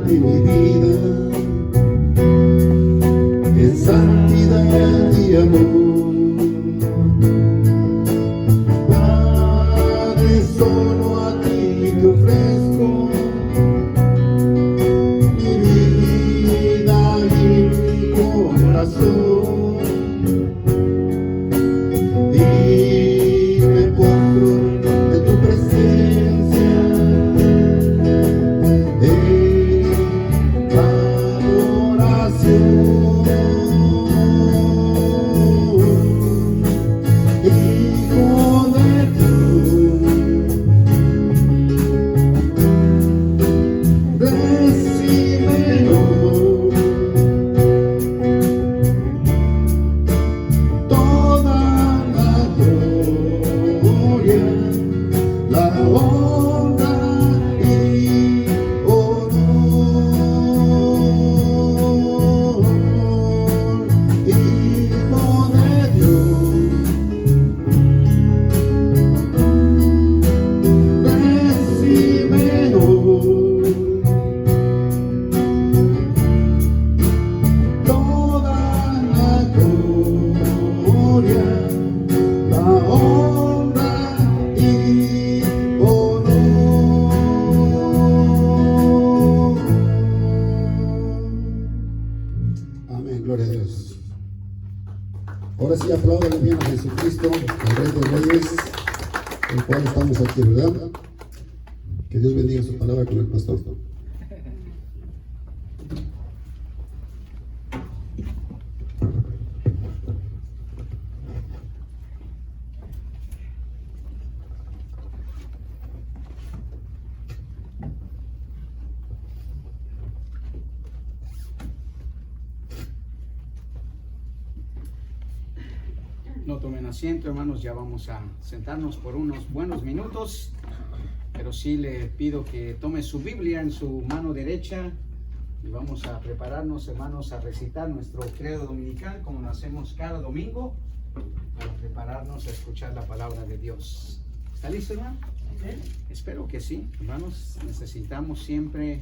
de mi vida, en santidad y amor. Padre, solo a ti te ofrezco mi vida y mi corazón. Gloria a Dios. Ahora sí, aplaudan bien a Jesucristo, al Rey de Reyes, el cual estamos aquí, ¿verdad? Que Dios bendiga su palabra con el pastor. No tomen asiento, hermanos, ya vamos a sentarnos por unos buenos minutos, pero sí le pido que tome su Biblia en su mano derecha y vamos a prepararnos, hermanos, a recitar nuestro credo dominical como lo hacemos cada domingo, para prepararnos a escuchar la palabra de Dios. ¿Está listo, hermano? Espero que sí, hermanos. Necesitamos siempre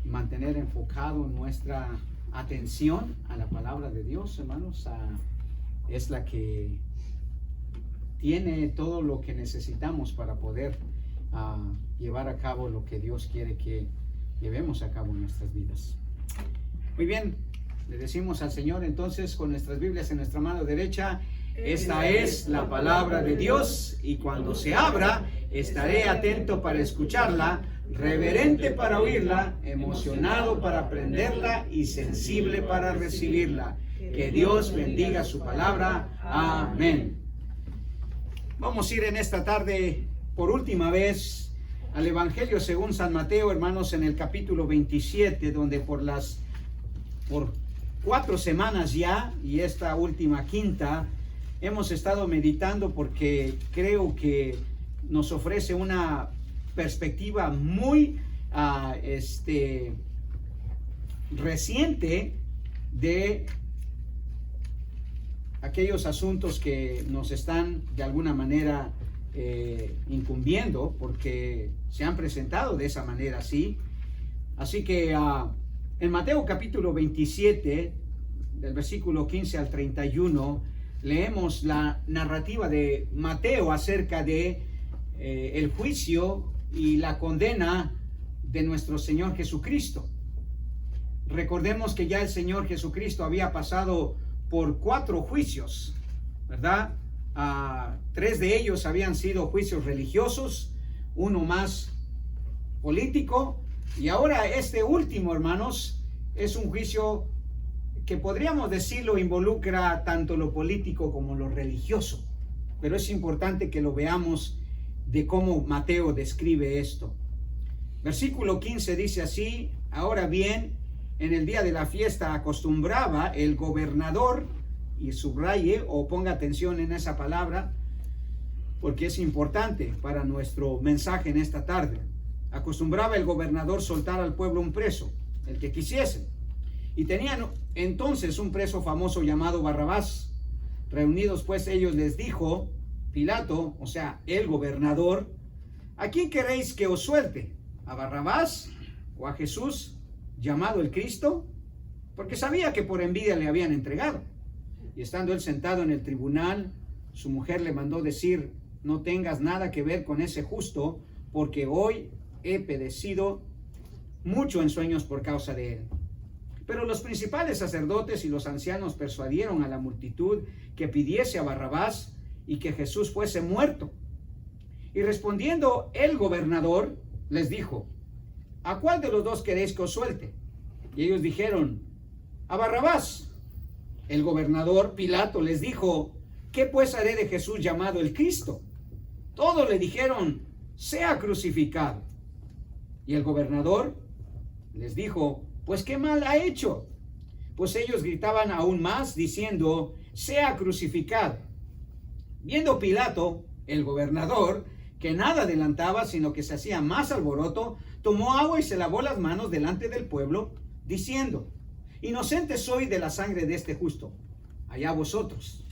mantener enfocado nuestra atención a la palabra de Dios, hermanos. Es la que tiene todo lo que necesitamos para poder llevar a cabo lo que Dios quiere que llevemos a cabo en nuestras vidas. Muy bien, le decimos al Señor entonces con nuestras Biblias en nuestra mano derecha: esta es la palabra de Dios, y cuando se abra estaré atento para escucharla, reverente para oírla, emocionado para aprenderla y sensible para recibirla. Que Dios bendiga su palabra. Amén. Vamos a ir en esta tarde por última vez al Evangelio según San Mateo, hermanos, en el capítulo 27, donde por 4 semanas ya, y esta última quinta, hemos estado meditando porque creo que nos ofrece una perspectiva muy reciente de aquellos asuntos que nos están de alguna manera incumbiendo, porque se han presentado de esa manera así. Así que en Mateo capítulo 27, del versículo 15 al 31, leemos la narrativa de Mateo acerca de el juicio y la condena de nuestro Señor Jesucristo. Recordemos que ya el Señor Jesucristo había pasado por 4 juicios, ¿verdad? 3 de ellos habían sido juicios religiosos, uno más político, y ahora este último, hermanos, es un juicio que podríamos decirlo involucra tanto lo político como lo religioso, pero es importante que lo veamos de cómo Mateo describe esto. Versículo 15 dice así: ahora bien, en el día de la fiesta acostumbraba el gobernador, y subraye o ponga atención en esa palabra porque es importante para nuestro mensaje en esta tarde. Acostumbraba el gobernador soltar al pueblo un preso, el que quisiese. Y tenían entonces un preso famoso llamado Barrabás. Reunidos pues ellos les dijo Pilato, o sea, el gobernador: ¿a quién queréis que os suelte? ¿A Barrabás o a Jesús llamado el Cristo? Porque sabía que por envidia le habían entregado. Y estando él sentado en el tribunal, su mujer le mandó decir: no tengas nada que ver con ese justo, porque hoy he padecido mucho en sueños por causa de él. Pero los principales sacerdotes y los ancianos persuadieron a la multitud que pidiese a Barrabás y que Jesús fuese muerto. Y respondiendo el gobernador, les dijo: ¿a cuál de los dos queréis que os suelte? Y ellos dijeron: a Barrabás. El gobernador Pilato les dijo: ¿qué pues haré de Jesús llamado el Cristo? Todos le dijeron: sea crucificado. Y el gobernador les dijo: pues qué mal ha hecho. Pues ellos gritaban aún más, diciendo: sea crucificado. Viendo Pilato, el gobernador, que nada adelantaba, sino que se hacía más alboroto, tomó agua y se lavó las manos delante del pueblo, diciendo: inocente soy de la sangre de este justo, allá vosotros.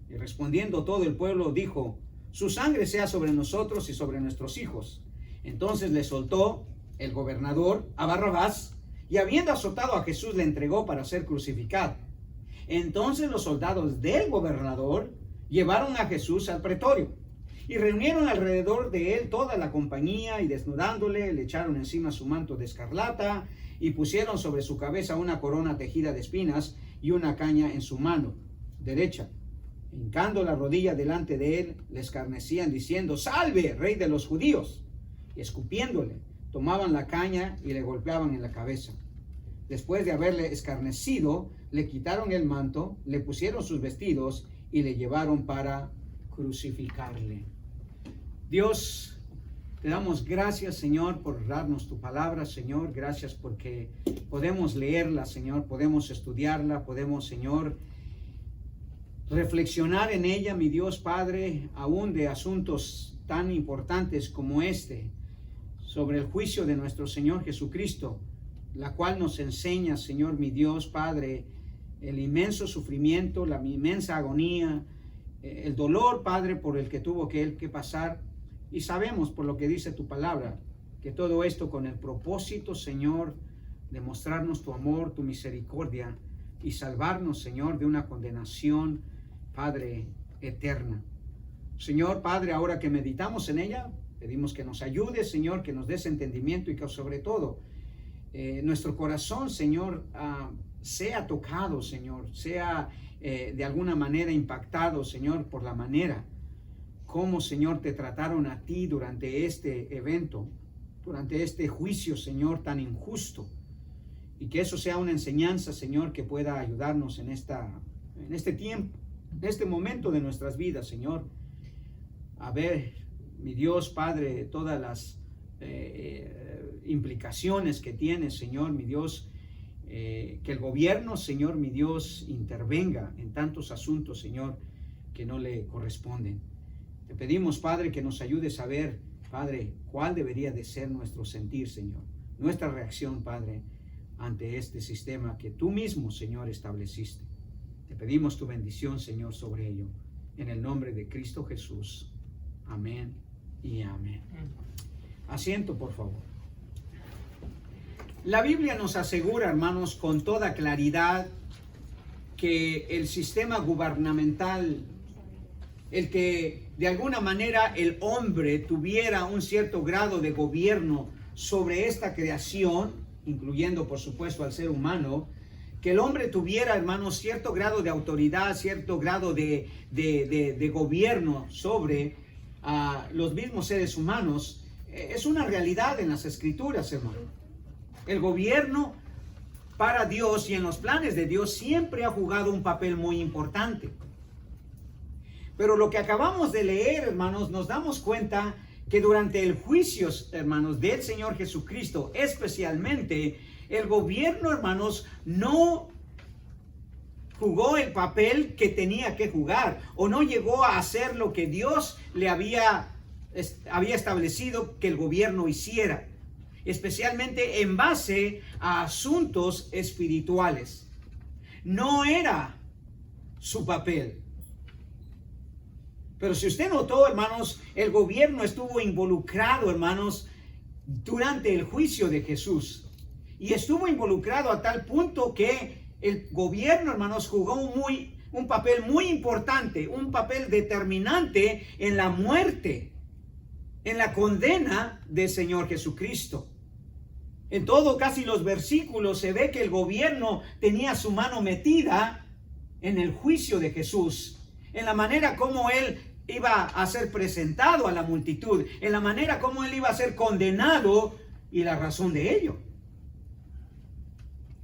Y respondiendo todo el pueblo dijo: su sangre sea sobre nosotros y sobre nuestros hijos. Entonces le soltó el gobernador a Barrabás, y habiendo azotado a Jesús le entregó para ser crucificado. Entonces los soldados del gobernador llevaron a Jesús al pretorio y reunieron alrededor de él toda la compañía, y desnudándole le echaron encima su manto de escarlata y pusieron sobre su cabeza una corona tejida de espinas y una caña en su mano derecha. Hincando la rodilla delante de él, le escarnecían diciendo: salve, rey de los judíos. Y escupiéndole, tomaban la caña y le golpeaban en la cabeza. Después de haberle escarnecido, le quitaron el manto, le pusieron sus vestidos y le llevaron para crucificarle. Dios, te damos gracias, Señor, por darnos tu palabra, Señor. Gracias porque podemos leerla, Señor, podemos estudiarla, podemos, Señor, reflexionar en ella, mi Dios Padre, aún de asuntos tan importantes como este, sobre el juicio de nuestro Señor Jesucristo, la cual nos enseña, Señor, mi Dios Padre, el inmenso sufrimiento, la inmensa agonía, el dolor, Padre, por el que tuvo que pasar. Y sabemos, por lo que dice tu palabra, que todo esto con el propósito, Señor, de mostrarnos tu amor, tu misericordia y salvarnos, Señor, de una condenación, Padre, eterna. Señor, Padre, ahora que meditamos en ella, pedimos que nos ayudes, Señor, que nos des entendimiento y que sobre todo nuestro corazón, Señor, sea tocado, Señor, sea de alguna manera impactado, Señor, por la manera como, Señor, te trataron a ti durante este evento, durante este juicio, Señor, tan injusto. Y que eso sea una enseñanza, Señor, que pueda ayudarnos en este tiempo, en este momento de nuestras vidas, Señor, a ver, mi Dios Padre, todas las implicaciones que tiene, Señor, mi Dios, que el gobierno, Señor, mi Dios, intervenga en tantos asuntos, Señor, que no le corresponden. Te pedimos, Padre, que nos ayudes a ver, Padre, cuál debería de ser nuestro sentir, Señor, nuestra reacción, Padre, ante este sistema que tú mismo, Señor, estableciste. Te pedimos tu bendición, Señor, sobre ello, en el nombre de Cristo Jesús. Amén y amén. Asiento, por favor. La Biblia nos asegura, hermanos, con toda claridad que el sistema gubernamental, el que de alguna manera el hombre tuviera un cierto grado de gobierno sobre esta creación, incluyendo por supuesto al ser humano, que el hombre tuviera, hermanos, cierto grado de autoridad, cierto grado de gobierno sobre los mismos seres humanos, es una realidad en las Escrituras, hermano. El gobierno para Dios y en los planes de Dios siempre ha jugado un papel muy importante. Pero lo que acabamos de leer, hermanos, nos damos cuenta que durante el juicio, hermanos, del Señor Jesucristo, especialmente, el gobierno, hermanos, no jugó el papel que tenía que jugar, o no llegó a hacer lo que Dios le había establecido que el gobierno hiciera, especialmente en base a asuntos espirituales. No era su papel. Pero si usted notó, hermanos, el gobierno estuvo involucrado, hermanos, durante el juicio de Jesús. Y estuvo involucrado a tal punto que el gobierno, hermanos, jugó un papel muy importante, un papel determinante en la muerte, en la condena del Señor Jesucristo. En todo, casi los versículos se ve que el gobierno tenía su mano metida en el juicio de Jesús, en la manera como él iba a ser presentado a la multitud, en la manera como él iba a ser condenado y la razón de ello.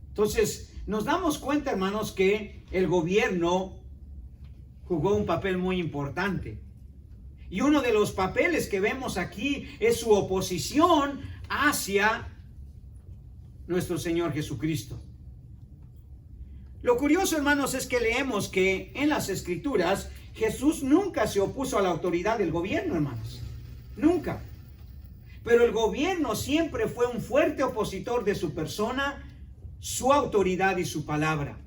Entonces, nos damos cuenta, hermanos, que el gobierno jugó un papel muy importante. Y uno de los papeles que vemos aquí es su oposición hacia nuestro Señor Jesucristo. Lo curioso, hermanos, es que leemos que en las Escrituras Jesús nunca se opuso a la autoridad del gobierno, hermanos. Nunca. Pero el gobierno siempre fue un fuerte opositor de su persona, su autoridad y su palabra.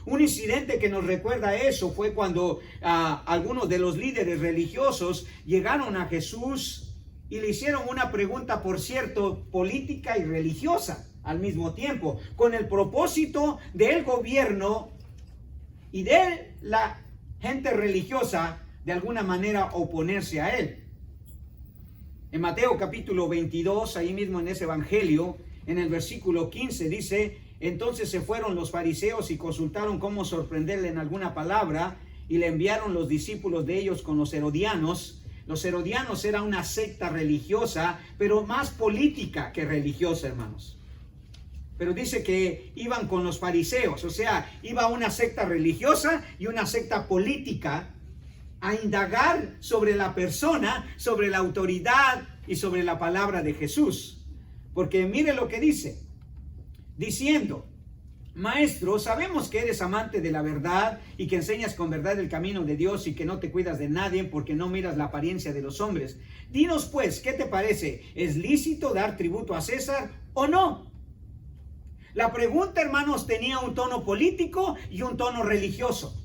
Un incidente que nos recuerda eso fue cuando algunos de los líderes religiosos llegaron a Jesús y le hicieron una pregunta, por cierto, política y religiosa al mismo tiempo, con el propósito del gobierno y de la gente religiosa de alguna manera oponerse a él. En Mateo capítulo 22, ahí mismo en ese evangelio, en el versículo 15 dice: entonces se fueron los fariseos y consultaron cómo sorprenderle en alguna palabra, y le enviaron los discípulos de ellos con los herodianos. Los herodianos era una secta religiosa, pero más política que religiosa, hermanos. Pero dice que iban con los fariseos, o sea, iba una secta religiosa y una secta política a indagar sobre la persona, sobre la autoridad y sobre la palabra de Jesús. Porque mire lo que dice, diciendo: Maestro, sabemos que eres amante de la verdad y que enseñas con verdad el camino de Dios y que no te cuidas de nadie porque no miras la apariencia de los hombres. Dinos pues, ¿qué te parece? ¿Es lícito dar tributo a César o no? La pregunta, hermanos, tenía un tono político y un tono religioso.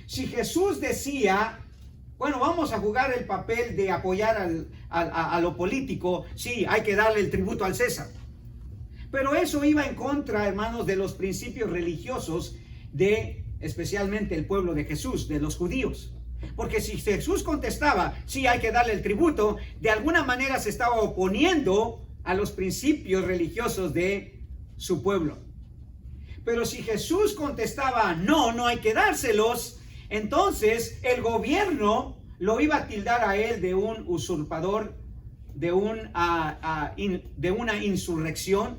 Si Jesús decía, bueno, vamos a jugar el papel de apoyar a lo político, sí, hay que darle el tributo al César. Pero eso iba en contra, hermanos, de los principios religiosos de especialmente el pueblo de Jesús, de los judíos. Porque si Jesús contestaba, sí, hay que darle el tributo, de alguna manera se estaba oponiendo a los principios religiosos de su pueblo. Pero si Jesús contestaba, no, no hay que dárselos, entonces el gobierno lo iba a tildar a él de un usurpador, de una insurrección,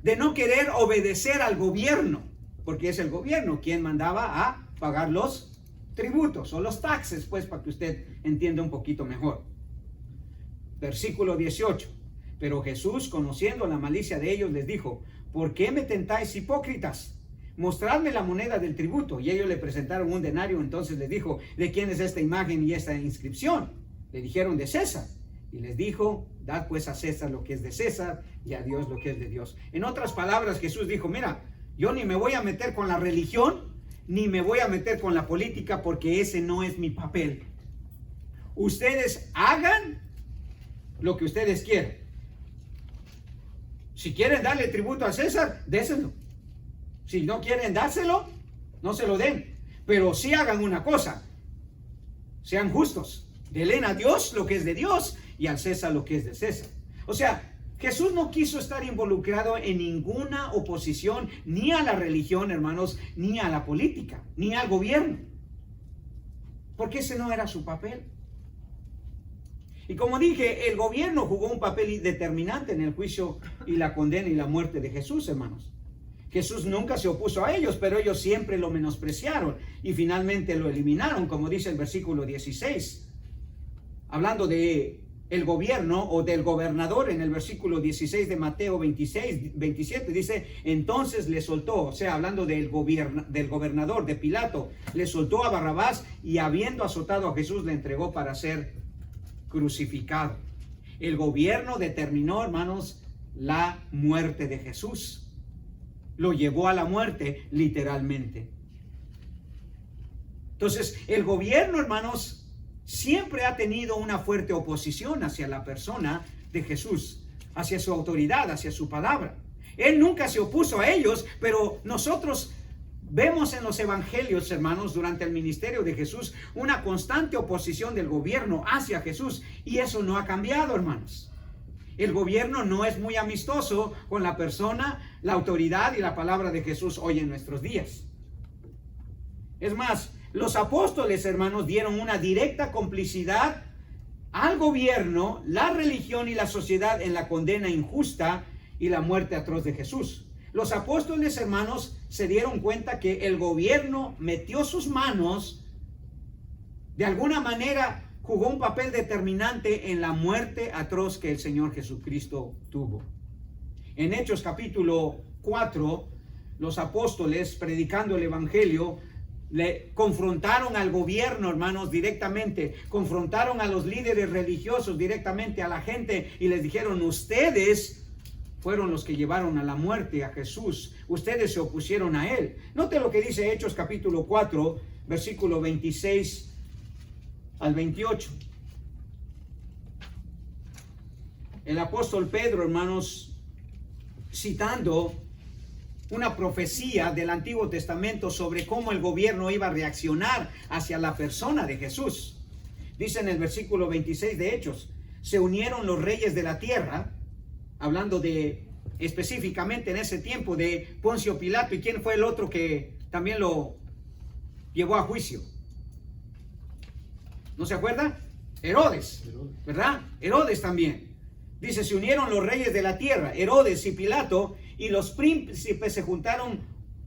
de no querer obedecer al gobierno, porque es el gobierno quien mandaba a pagar los tributos o los taxes, pues, para que usted entienda un poquito mejor. Versículo 18. Pero Jesús, conociendo la malicia de ellos, les dijo: ¿por qué me tentáis, hipócritas? Mostradme la moneda del tributo. Y ellos le presentaron un denario. Entonces les dijo: ¿de quién es esta imagen y esta inscripción? Le dijeron: de César. Y les dijo: dad pues a César lo que es de César y a Dios lo que es de Dios. En otras palabras, Jesús dijo: mira, yo ni me voy a meter con la religión, ni me voy a meter con la política, porque ese no es mi papel. Ustedes hagan lo que ustedes quieran. Si quieren darle tributo a César, déselo. Si no quieren dárselo, no se lo den. Pero sí hagan una cosa: sean justos. Denle a Dios lo que es de Dios y al César lo que es de César. O sea, Jesús no quiso estar involucrado en ninguna oposición, ni a la religión, hermanos, ni a la política, ni al gobierno. Porque ese no era su papel. Y como dije, el gobierno jugó un papel determinante en el juicio y la condena y la muerte de Jesús, hermanos. Jesús nunca se opuso a ellos, pero ellos siempre lo menospreciaron y finalmente lo eliminaron, como dice el versículo 16. Hablando de el gobierno o del gobernador, en el versículo 16 de Mateo 27 dice: entonces le soltó, o sea, hablando del gobernador, de Pilato, le soltó a Barrabás y habiendo azotado a Jesús le entregó para ser crucificado. El gobierno determinó, hermanos, la muerte de Jesús. Lo llevó a la muerte, literalmente. Entonces, el gobierno, hermanos, siempre ha tenido una fuerte oposición hacia la persona de Jesús. hacia su autoridad, hacia su palabra. Él nunca se opuso a ellos, pero nosotros vemos en los evangelios, hermanos, durante el ministerio de Jesús, una constante oposición del gobierno hacia Jesús, y eso no ha cambiado, hermanos. El gobierno no es muy amistoso con la persona, la autoridad y la palabra de Jesús hoy en nuestros días. Es más, los apóstoles, hermanos, dieron una directa complicidad al gobierno, la religión y la sociedad en la condena injusta y la muerte atroz de Jesús. Los apóstoles, hermanos, se dieron cuenta que el gobierno metió sus manos, de alguna manera jugó un papel determinante en la muerte atroz que el Señor Jesucristo tuvo. En Hechos capítulo 4, los apóstoles, predicando el evangelio, le confrontaron al gobierno, hermanos, directamente, confrontaron a los líderes religiosos directamente, a la gente, y les dijeron: ustedes fueron los que llevaron a la muerte a Jesús, ustedes se opusieron a él. Note lo que dice Hechos capítulo 4, versículo 26 al 28. El apóstol Pedro, hermanos, citando una profecía del Antiguo Testamento sobre cómo el gobierno iba a reaccionar hacia la persona de Jesús. Dice en el versículo 26 de Hechos: se unieron los reyes de la tierra, hablando de específicamente en ese tiempo de Poncio Pilato. ¿Y quién fue el otro que también lo llevó a juicio? ¿No se acuerda? Herodes, ¿verdad? Herodes también. Dice: se unieron los reyes de la tierra, Herodes y Pilato, y los príncipes se juntaron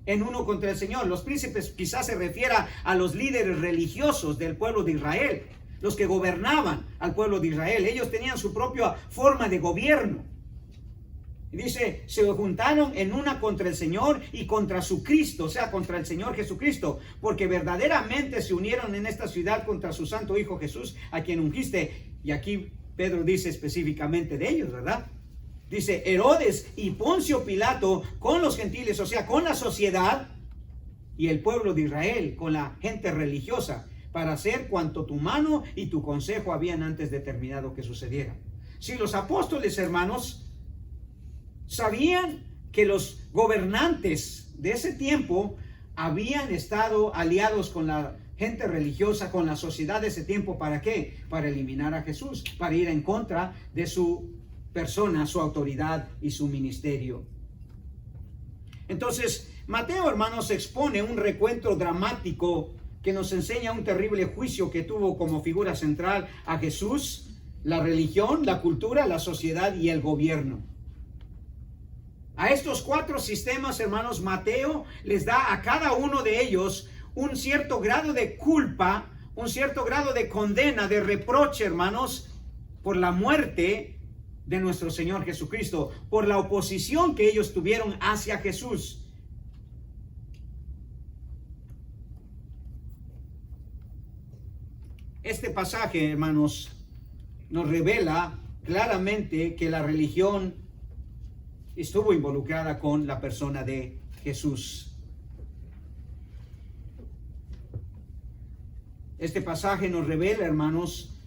en uno contra el Señor. Los príncipes quizás se refiera a los líderes religiosos del pueblo de Israel, los que gobernaban al pueblo de Israel. Ellos tenían su propia forma de gobierno. Y dice: se juntaron en una contra el Señor y contra su Cristo, o sea, contra el Señor Jesucristo, porque verdaderamente se unieron en esta ciudad contra su santo Hijo Jesús, a quien ungiste. Y aquí Pedro dice específicamente de ellos, ¿verdad? Dice: Herodes y Poncio Pilato con los gentiles, o sea, con la sociedad, y el pueblo de Israel, con la gente religiosa, para hacer cuanto tu mano y tu consejo habían antes determinado que sucediera. Si los apóstoles, hermanos, sabían que los gobernantes de ese tiempo habían estado aliados con la gente religiosa, con la sociedad de ese tiempo, ¿para qué? Para eliminar a Jesús, para ir en contra de su persona, su autoridad y su ministerio. Entonces, Mateo, hermanos, expone un recuento dramático que nos enseña un terrible juicio que tuvo como figura central a Jesús, la religión, la cultura, la sociedad y el gobierno. A estos cuatro sistemas, hermanos, Mateo les da a cada uno de ellos un cierto grado de culpa, un cierto grado de condena, de reproche, hermanos, por la muerte de nuestro Señor Jesucristo, por la oposición que ellos tuvieron hacia Jesús. Este pasaje, hermanos, nos revela claramente que la religión estuvo involucrada con la persona de Jesús. Este pasaje nos revela, hermanos,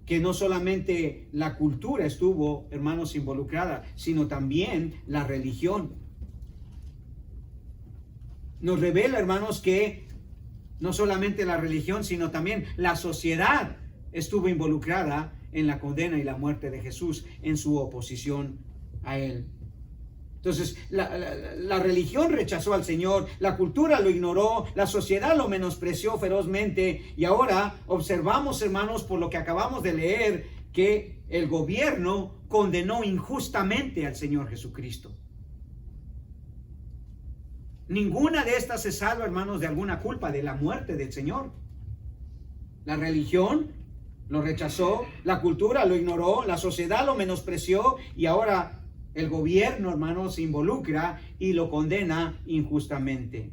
que no solamente la cultura estuvo, hermanos, involucrada, sino también la religión. Nos revela, hermanos, que no solamente la religión, sino también la sociedad estuvo involucrada en la condena y la muerte de Jesús, en su oposición a él. Entonces, la religión rechazó al Señor, la cultura lo ignoró, la sociedad lo menospreció ferozmente, y ahora observamos, hermanos, por lo que acabamos de leer, que el gobierno condenó injustamente al Señor Jesucristo. Ninguna de estas se salva, hermanos, de alguna culpa de la muerte del Señor. La religión lo rechazó, la cultura lo ignoró, la sociedad lo menospreció, y ahora el gobierno, hermanos, se involucra y lo condena injustamente.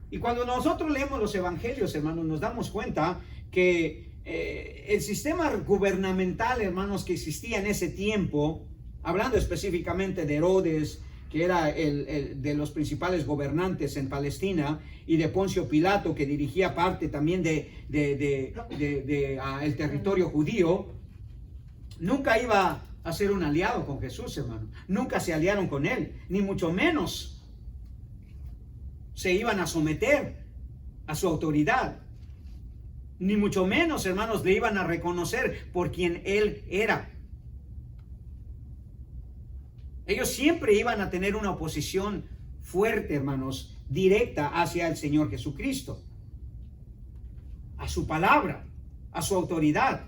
Y cuando nosotros leemos los evangelios, hermanos, nos damos cuenta que el sistema gubernamental, hermanos, que existía en ese tiempo, hablando específicamente de Herodes, que era el de los principales gobernantes en Palestina, y de Poncio Pilato, que dirigía parte también el territorio judío, nunca iba a ser un aliado con Jesús, hermano. Nunca se aliaron con él, ni mucho menos se iban a someter a su autoridad. Ni mucho menos, hermanos, le iban a reconocer por quien él era. Ellos siempre iban a tener una oposición fuerte, hermanos, directa hacia el Señor Jesucristo, a su palabra, a su autoridad.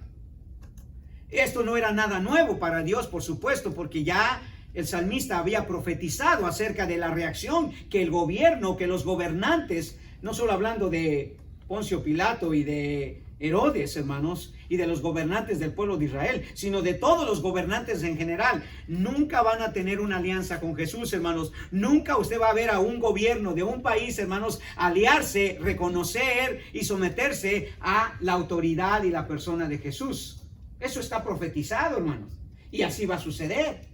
Esto no era nada nuevo para Dios, por supuesto, porque ya el salmista había profetizado acerca de la reacción que el gobierno, que los gobernantes, no solo hablando de Poncio Pilato y de Herodes, hermanos, y de los gobernantes del pueblo de Israel, sino de todos los gobernantes en general, nunca van a tener una alianza con Jesús, hermanos. Nunca usted va a ver a un gobierno de un país, hermanos, aliarse, reconocer y someterse a la autoridad y la persona de Jesús. Eso está profetizado, hermanos, y así va a suceder.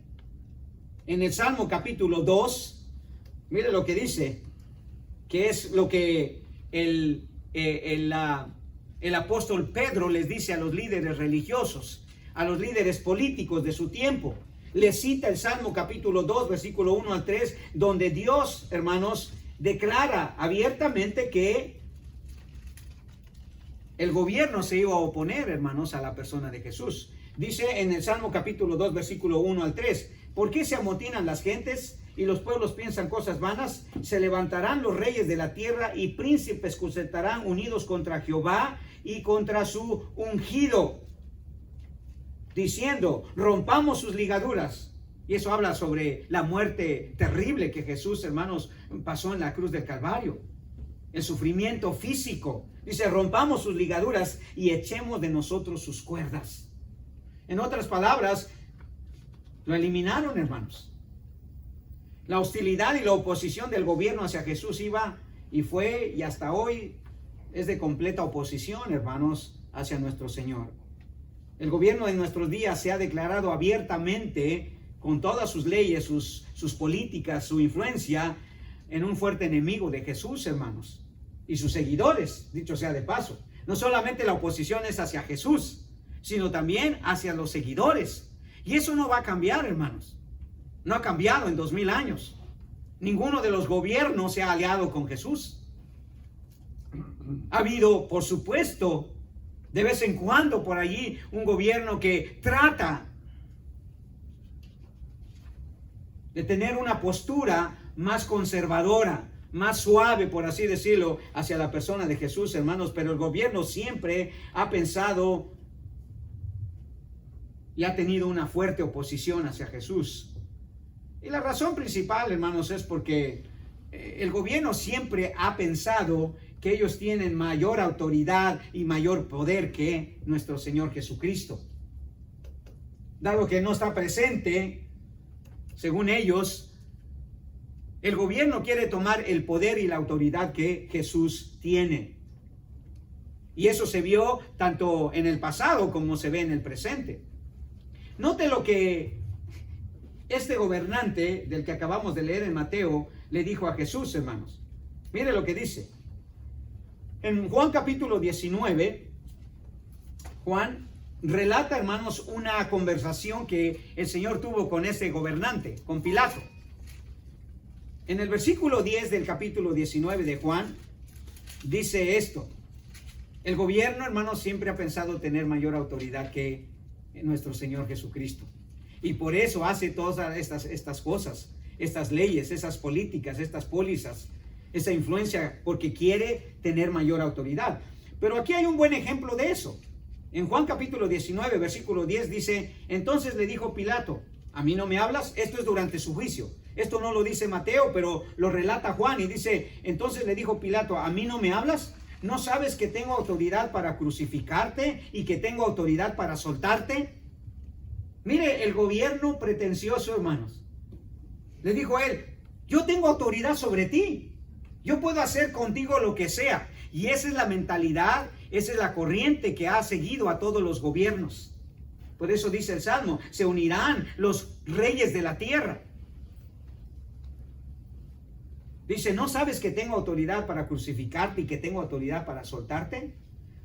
En el Salmo capítulo 2, mire lo que dice, que es lo que el apóstol Pedro les dice a los líderes religiosos, a los líderes políticos de su tiempo. Les cita el Salmo capítulo 2, versículo 1 al 3, donde Dios, hermanos, declara abiertamente que el gobierno se iba a oponer, hermanos, a la persona de Jesús. Dice en el Salmo capítulo 2, versículo 1 al 3, ¿por qué se amotinan las gentes y los pueblos piensan cosas vanas? Se levantarán los reyes de la tierra y príncipes concertarán unidos contra Jehová y contra su ungido, diciendo, rompamos sus ligaduras. Y eso habla sobre la muerte terrible que Jesús, hermanos, pasó en la cruz del Calvario. El sufrimiento físico. Dice, rompamos sus ligaduras y echemos de nosotros sus cuerdas. En otras palabras, lo eliminaron, hermanos. La hostilidad y la oposición del gobierno hacia Jesús iba y fue y hasta hoy es de completa oposición, hermanos, hacia nuestro Señor. El gobierno de nuestros días se ha declarado abiertamente, con todas sus leyes, sus políticas, su influencia, en un fuerte enemigo de Jesús, hermanos, y sus seguidores, dicho sea de paso. No solamente la oposición es hacia Jesús, sino también hacia los seguidores. Y eso no va a cambiar, hermanos. No ha cambiado en 2000 años. Ninguno de los gobiernos se ha aliado con Jesús. Ha habido, por supuesto, de vez en cuando por allí un gobierno que trata de tener una postura más conservadora, más suave, por así decirlo, hacia la persona de Jesús, hermanos, pero el gobierno siempre ha pensado y ha tenido una fuerte oposición hacia Jesús. Y la razón principal, hermanos, es porque el gobierno siempre ha pensado que ellos tienen mayor autoridad y mayor poder que nuestro Señor Jesucristo. Dado que no está presente, según ellos, el gobierno quiere tomar el poder y la autoridad que Jesús tiene. Y eso se vio tanto en el pasado como se ve en el presente. Note lo que este gobernante del que acabamos de leer en Mateo le dijo a Jesús, hermanos. Mire lo que dice. En Juan capítulo 19, Juan relata, hermanos, una conversación que el Señor tuvo con ese gobernante, con Pilato. En el versículo 10 del capítulo 19 de Juan, dice esto. El gobierno, hermanos, siempre ha pensado tener mayor autoridad que nuestro Señor Jesucristo. Y por eso hace todas estas cosas, estas leyes, esas políticas, estas pólizas, esa influencia, porque quiere tener mayor autoridad. Pero aquí hay un buen ejemplo de eso. En Juan capítulo 19, versículo 10 dice, entonces le dijo Pilato, ¿a mí no me hablas? Esto es durante su juicio. Esto no lo dice Mateo, pero lo relata Juan y dice, entonces le dijo Pilato, ¿a mí no me hablas? ¿No sabes que tengo autoridad para crucificarte y que tengo autoridad para soltarte? Mire, el gobierno pretencioso, hermanos, le dijo a él, yo tengo autoridad sobre ti. Yo puedo hacer contigo lo que sea. Y esa es la mentalidad, esa es la corriente que ha seguido a todos los gobiernos. Por eso dice el Salmo, se unirán los reyes de la tierra. Dice, ¿no sabes que tengo autoridad para crucificarte y que tengo autoridad para soltarte?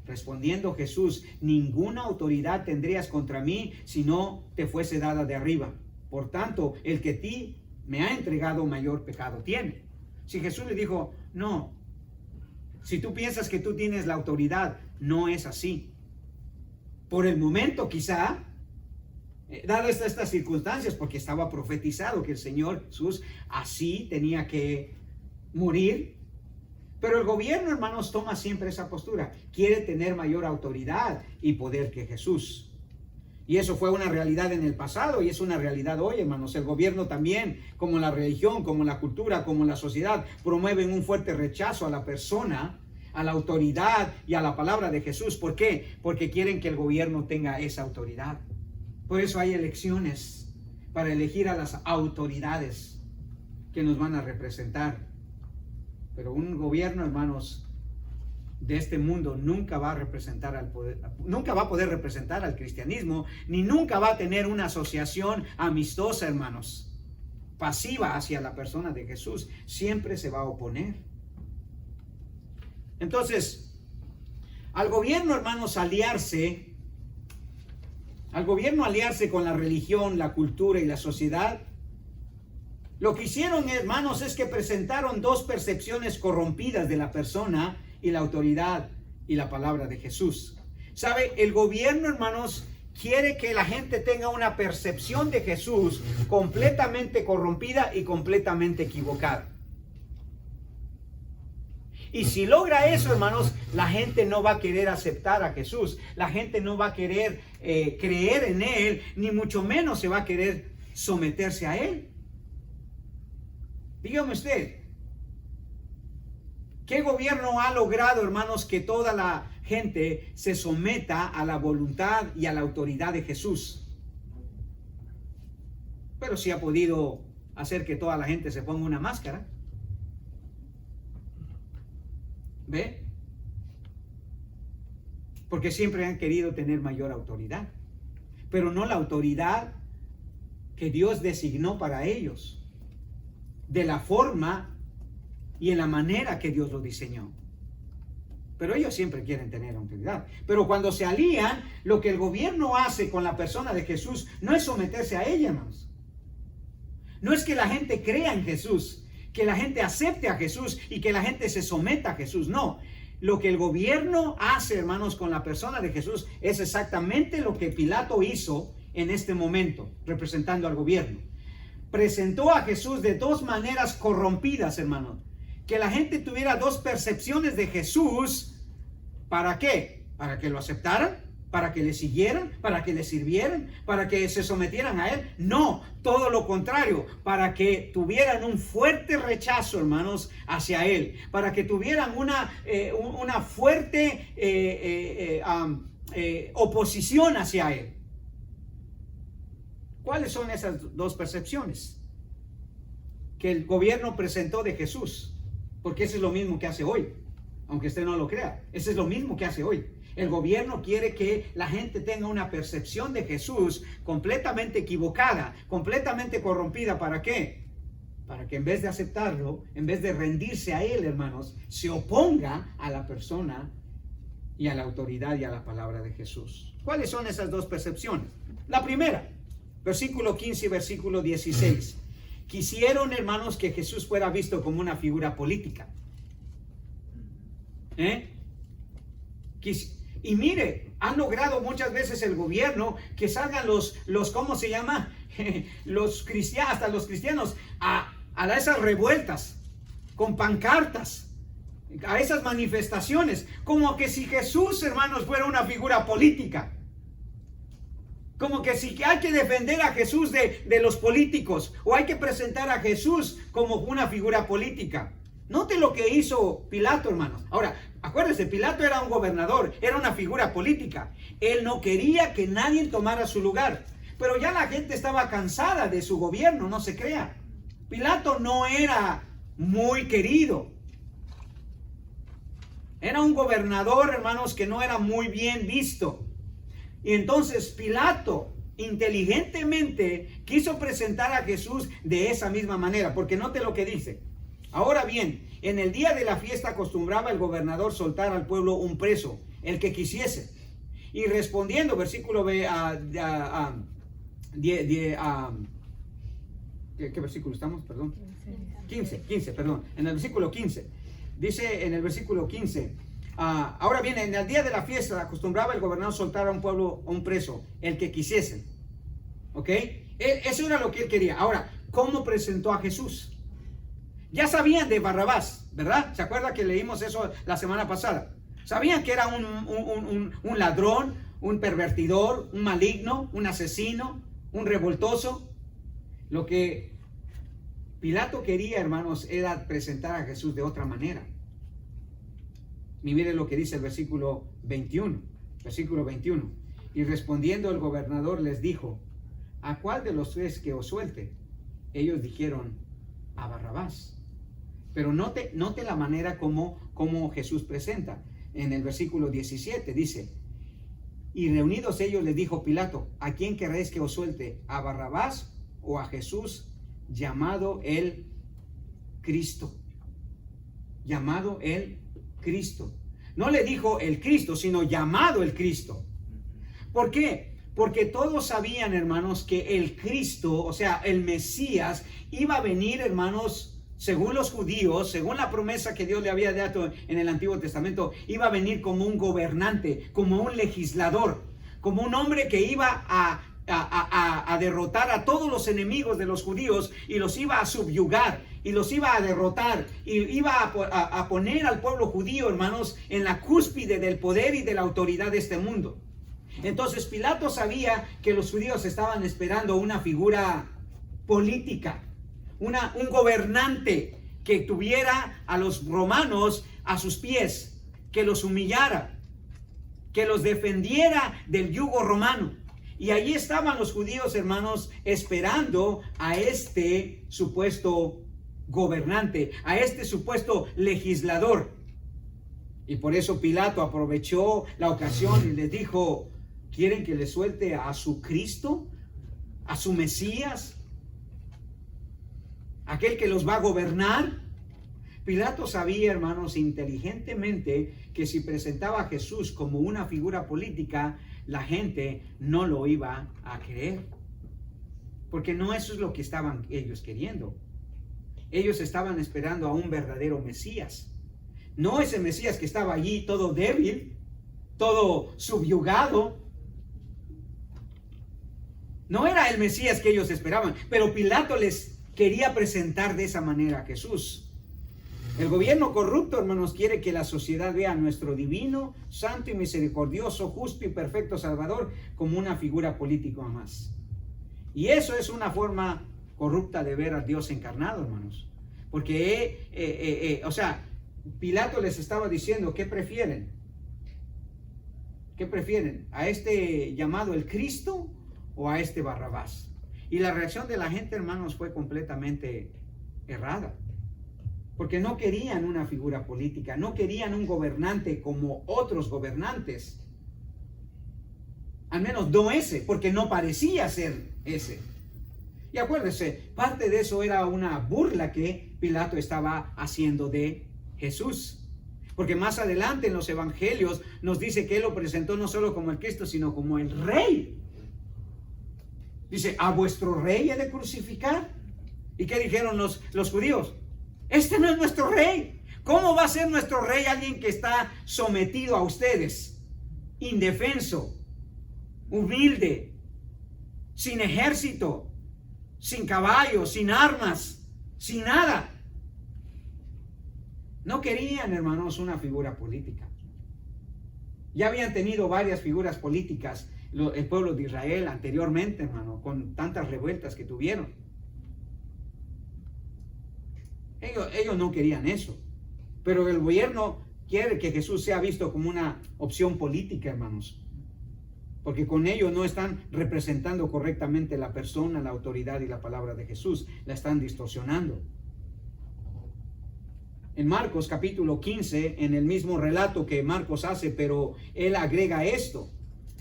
Respondiendo Jesús: ninguna autoridad tendrías contra mí si no te fuese dada de arriba. Por tanto, el que ti me ha entregado mayor pecado tiene. Si Jesús le dijo: no, si tú piensas que tú tienes la autoridad, no es así. Por el momento quizá, dadas estas circunstancias, porque estaba profetizado que el Señor Jesús así tenía que morir. Pero el gobierno, hermanos, toma siempre esa postura. Quiere tener mayor autoridad y poder que Jesús. Y eso fue una realidad en el pasado y es una realidad hoy, hermanos. El gobierno también, como la religión, como la cultura, como la sociedad, promueven un fuerte rechazo a la persona, a la autoridad y a la palabra de Jesús. ¿Por qué? Porque quieren que el gobierno tenga esa autoridad. Por eso hay elecciones para elegir a las autoridades que nos van a representar. Pero un gobierno, hermanos, de este mundo nunca va a representar al poder, nunca va a poder representar al cristianismo, ni nunca va a tener una asociación amistosa, hermanos, pasiva hacia la persona de Jesús. Siempre se va a oponer. Entonces, al gobierno, hermanos, aliarse con la religión, la cultura y la sociedad, lo que hicieron, hermanos, es que presentaron dos percepciones corrompidas de la persona y la autoridad y la palabra de Jesús. ¿Sabe? El gobierno, hermanos, quiere que la gente tenga una percepción de Jesús completamente corrompida y completamente equivocada. Y si logra eso, hermanos, la gente no va a querer aceptar a Jesús. La gente no va a querer creer en Él, ni mucho menos se va a querer someterse a Él. Dígame usted, ¿qué gobierno ha logrado, hermanos, que toda la gente se someta a la voluntad y a la autoridad de Jesús? Pero sí ha podido hacer que toda la gente se ponga una máscara. ¿Ve? Porque siempre han querido tener mayor autoridad, pero no la autoridad que Dios designó para ellos, de la forma y en la manera que Dios lo diseñó. Pero ellos siempre quieren tener autoridad. Pero cuando se alían, lo que el gobierno hace con la persona de Jesús no es someterse a ella, hermanos. No es que la gente crea en Jesús, que la gente acepte a Jesús y que la gente se someta a Jesús. No, lo que el gobierno hace, hermanos, con la persona de Jesús es exactamente lo que Pilato hizo en este momento, representando al gobierno. Presentó a Jesús de dos maneras corrompidas, hermanos. Que la gente tuviera dos percepciones de Jesús. ¿Para qué? Para que lo aceptaran, para que le siguieran, para que le sirvieran, para que se sometieran a Él. No, todo lo contrario, para que tuvieran un fuerte rechazo, hermanos, hacia Él, para que tuvieran una fuerte oposición hacia Él. ¿Cuáles son esas dos percepciones que el gobierno presentó de Jesús? Porque eso es lo mismo que hace hoy, aunque usted no lo crea. Eso es lo mismo que hace hoy. El gobierno quiere que la gente tenga una percepción de Jesús completamente equivocada, completamente corrompida. ¿Para qué? Para que en vez de aceptarlo, en vez de rendirse a Él, hermanos, se oponga a la persona y a la autoridad y a la palabra de Jesús. ¿Cuáles son esas dos percepciones? La primera, versículo 15 y versículo 16. Quisieron, hermanos, que Jesús fuera visto como una figura política. Y mire, han logrado muchas veces el gobierno que salgan los ¿cómo se llama? Los cristianos, hasta los cristianos, a esas revueltas, con pancartas, a esas manifestaciones, como que si Jesús, hermanos, fuera una figura política. Como que si hay que defender a Jesús de los políticos, o hay que presentar a Jesús como una figura política. Note lo que hizo Pilato, hermanos. Ahora, acuérdense, Pilato era un gobernador, era una figura política. Él no quería que nadie tomara su lugar. Pero ya la gente estaba cansada de su gobierno, no se crea. Pilato no era muy querido. Era un gobernador, hermanos, que no era muy bien visto. Y entonces Pilato inteligentemente quiso presentar a Jesús de esa misma manera, porque note lo que dice. Ahora bien, en el día de la fiesta acostumbraba el gobernador soltar al pueblo un preso el que quisiese. Y respondiendo, versículo ¿qué versículo estamos? Perdón. 15, perdón. En el versículo 15. Dice en el versículo 15, ahora bien, en el día de la fiesta acostumbraba el gobernador soltar a un pueblo, a un preso, el que quisiesen. ¿Ok? Eso era lo que él quería. Ahora, ¿cómo presentó a Jesús? Ya sabían de Barrabás, ¿verdad? ¿Se acuerda que leímos eso la semana pasada? Sabían que era un ladrón, un pervertidor, un maligno, un asesino, un revoltoso. Lo que Pilato quería, hermanos, era presentar a Jesús de otra manera. Y miren lo que dice el versículo 21. Versículo 21. Y respondiendo el gobernador les dijo, ¿a cuál de los tres que os suelte? Ellos dijeron, a Barrabás. Pero note la manera como Jesús presenta. En el versículo 17 dice, y reunidos ellos les dijo Pilato, ¿a quién queréis que os suelte? ¿A Barrabás o a Jesús llamado el Cristo? Llamado el Cristo. No le dijo el Cristo, sino llamado el Cristo. ¿Por qué? Porque todos sabían, hermanos, que el Cristo, o sea, el Mesías, iba a venir, hermanos, según los judíos, según la promesa que Dios le había dado en el Antiguo Testamento, iba a venir como un gobernante, como un legislador, como un hombre que iba a derrotar a todos los enemigos de los judíos y los iba a subyugar y los iba a derrotar y iba a poner al pueblo judío, hermanos, en la cúspide del poder y de la autoridad de este mundo. Entonces Pilato sabía que los judíos estaban esperando una figura política, un gobernante que tuviera a los romanos a sus pies, que los humillara, que los defendiera del yugo romano. Y allí estaban los judíos, hermanos, esperando a este supuesto gobernante, a este supuesto legislador. Y por eso Pilato aprovechó la ocasión y les dijo, ¿quieren que les suelte a su Cristo? ¿A su Mesías? ¿Aquel que los va a gobernar? Pilato sabía, hermanos, inteligentemente que si presentaba a Jesús como una figura política, la gente no lo iba a creer. Porque no eso es lo que estaban ellos queriendo. Ellos estaban esperando a un verdadero Mesías. No ese Mesías que estaba allí todo débil, todo subyugado. No era el Mesías que ellos esperaban, pero Pilato les quería presentar de esa manera a Jesús. El gobierno corrupto, hermanos, quiere que la sociedad vea a nuestro divino, santo y misericordioso, justo y perfecto Salvador como una figura política más. Y eso es una forma corrupta de ver a Dios encarnado, hermanos. Porque, Pilato les estaba diciendo, ¿qué prefieren? ¿Qué prefieren? ¿A este llamado el Cristo o a este Barrabás? Y la reacción de la gente, hermanos, fue completamente errada. Porque no querían una figura política, no querían un gobernante como otros gobernantes. Al menos no ese, porque no parecía ser ese. Y acuérdense, parte de eso era una burla que Pilato estaba haciendo de Jesús. Porque más adelante en los evangelios nos dice que él lo presentó no solo como el Cristo, sino como el Rey. Dice, ¿a vuestro rey he de crucificar? ¿Y qué dijeron los judíos? Este no es nuestro rey. ¿Cómo va a ser nuestro rey alguien que está sometido a ustedes? Indefenso, humilde, sin ejército, sin caballos, sin armas, sin nada. No querían, hermanos, una figura política. Ya habían tenido varias figuras políticas el pueblo de Israel anteriormente, hermano, con tantas revueltas que tuvieron. Ellos no querían eso, pero el gobierno quiere que Jesús sea visto como una opción política, hermanos, porque con ello no están representando correctamente la persona, la autoridad y la palabra de Jesús, la están distorsionando. En Marcos capítulo 15, en el mismo relato que Marcos hace, pero él agrega esto.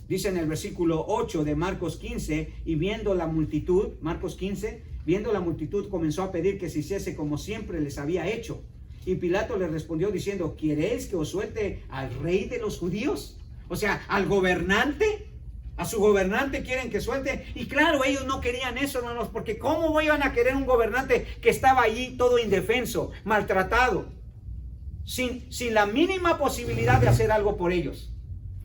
Dice en el versículo 8 de Marcos 15, y viendo la multitud, Marcos 15, viendo la multitud comenzó a pedir que se hiciese como siempre les había hecho. Y Pilato le respondió diciendo, ¿queréis que os suelte al rey de los judíos? O sea, al gobernante, a su gobernante quieren que suelte. Y claro, ellos no querían eso, hermanos, porque ¿cómo iban a querer un gobernante que estaba allí todo indefenso, maltratado, sin la mínima posibilidad de hacer algo por ellos?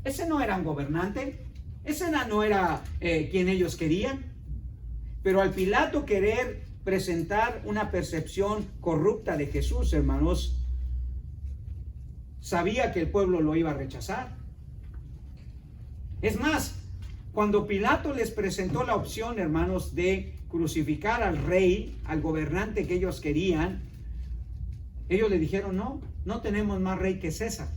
Ese no era un gobernante, ese no era quien ellos querían. Pero al Pilato querer presentar una percepción corrupta de Jesús, hermanos, sabía que el pueblo lo iba a rechazar. Es más, cuando Pilato les presentó la opción, hermanos, de crucificar al rey, al gobernante que ellos querían, ellos le dijeron, no tenemos más rey que César.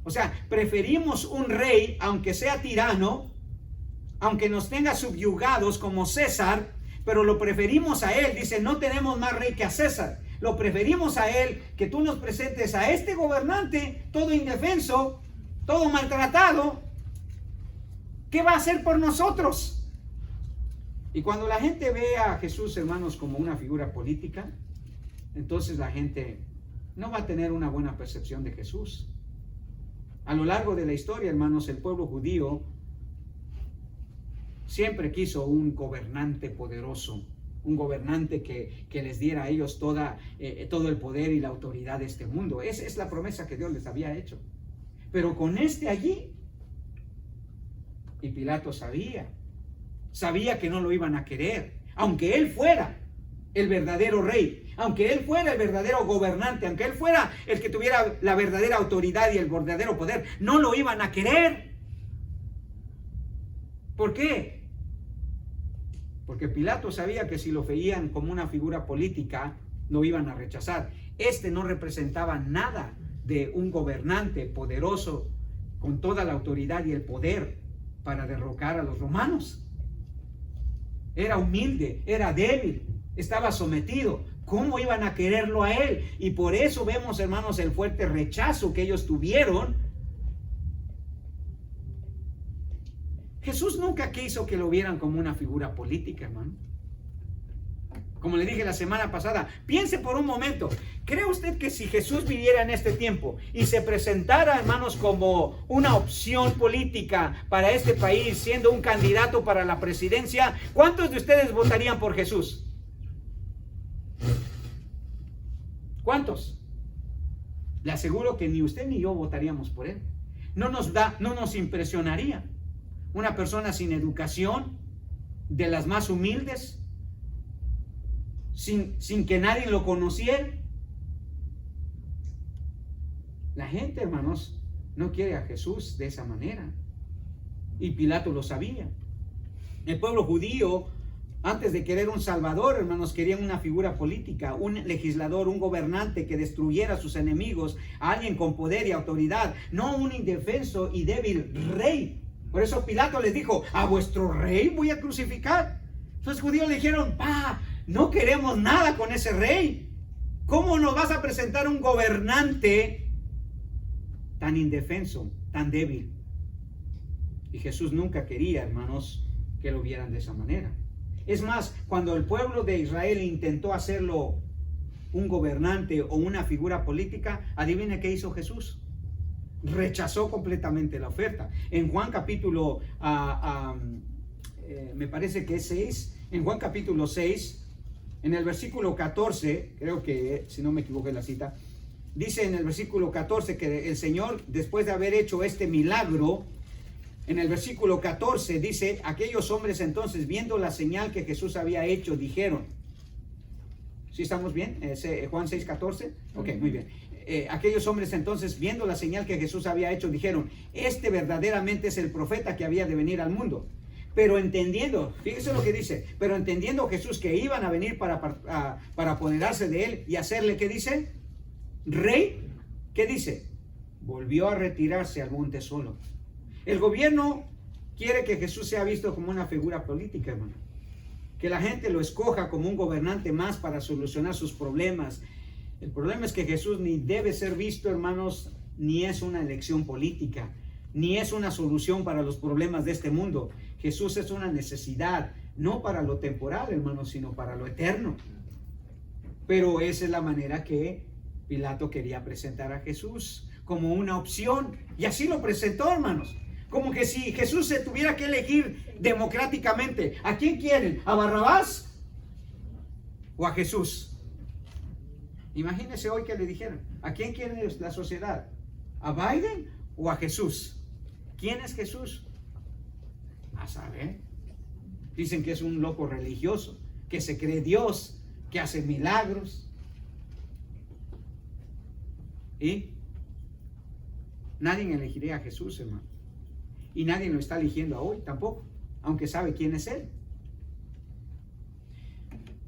O sea, preferimos un rey, aunque sea tirano, aunque nos tenga subyugados como César, pero lo preferimos a él. Dice, no tenemos más rey que a César. Lo preferimos a él, que tú nos presentes a este gobernante, todo indefenso, todo maltratado. ¿Qué va a hacer por nosotros? Y cuando la gente ve a Jesús, hermanos, como una figura política, entonces la gente no va a tener una buena percepción de Jesús. A lo largo de la historia, hermanos, el pueblo judío siempre quiso un gobernante poderoso, un gobernante que les diera a ellos todo el poder y la autoridad de este mundo. Esa es la promesa que Dios les había hecho. Pero con este allí, y Pilato sabía que no lo iban a querer, aunque él fuera el verdadero rey, aunque él fuera el verdadero gobernante, aunque él fuera el que tuviera la verdadera autoridad y el verdadero poder, no lo iban a querer. ¿Por qué? Porque Pilato sabía que si lo veían como una figura política, lo iban a rechazar. Este no representaba nada de un gobernante poderoso con toda la autoridad y el poder para derrocar a los romanos. Era humilde, era débil, estaba sometido. ¿Cómo iban a quererlo a él? Y por eso vemos, hermanos, el fuerte rechazo que ellos tuvieron. Jesús nunca quiso que lo vieran como una figura política, hermano. Como le dije la semana pasada, piense por un momento, ¿cree usted que si Jesús viviera en este tiempo y se presentara, hermanos, como una opción política para este país, siendo un candidato para la presidencia, cuántos de ustedes votarían por Jesús? ¿Cuántos? Le aseguro que ni usted ni yo votaríamos por él. No nos impresionaría. Una persona sin educación, de las más humildes, sin que nadie lo conociera. La gente, hermanos, no quiere a Jesús de esa manera. Y Pilato lo sabía. El pueblo judío, antes de querer un salvador, hermanos, querían una figura política, un legislador, un gobernante que destruyera a sus enemigos, a alguien con poder y autoridad, no un indefenso y débil rey. Por eso Pilato les dijo, a vuestro rey voy a crucificar. Los judíos le dijeron, no queremos nada con ese rey. ¿Cómo nos vas a presentar un gobernante tan indefenso, tan débil? Y Jesús nunca quería, hermanos, que lo vieran de esa manera. Es más, cuando el pueblo de Israel intentó hacerlo un gobernante o una figura política, adivine qué hizo Jesús. Rechazó completamente la oferta. En Juan capítulo, me parece que es 6, en Juan capítulo 6, en el versículo 14, creo que, si no me equivoco en la cita, dice en el versículo 14 que el Señor, después de haber hecho este milagro, en el versículo 14 dice, aquellos hombres entonces, viendo la señal que Jesús había hecho, dijeron, ¿sí estamos bien? Juan 6, 14, ok, muy bien. Aquellos hombres entonces, viendo la señal que Jesús había hecho, dijeron, este verdaderamente es el profeta que había de venir al mundo. Pero entendiendo, fíjese lo que dice, pero entendiendo Jesús que iban a venir para apoderarse de él y hacerle, ¿qué dice? Rey, ¿qué dice? Volvió a retirarse al monte solo. El gobierno quiere que Jesús sea visto como una figura política, hermano. Que la gente lo escoja como un gobernante más para solucionar sus problemas. El problema es que Jesús ni debe ser visto, hermanos, ni es una elección política, ni es una solución para los problemas de este mundo. Jesús es una necesidad, no para lo temporal, hermanos, sino para lo eterno. Pero esa es la manera que Pilato quería presentar a Jesús, como una opción. Y así lo presentó, hermanos. Como que si Jesús se tuviera que elegir democráticamente, ¿a quién quieren? ¿A Barrabás o a Jesús? Imagínense hoy que le dijeran, ¿a quién quiere la sociedad? ¿A Biden o a Jesús? ¿Quién es Jesús? A saber. Dicen que es un loco religioso, que se cree Dios, que hace milagros. ¿Y? Nadie elegiría a Jesús, hermano. Y nadie lo está eligiendo hoy tampoco, aunque sabe quién es Él.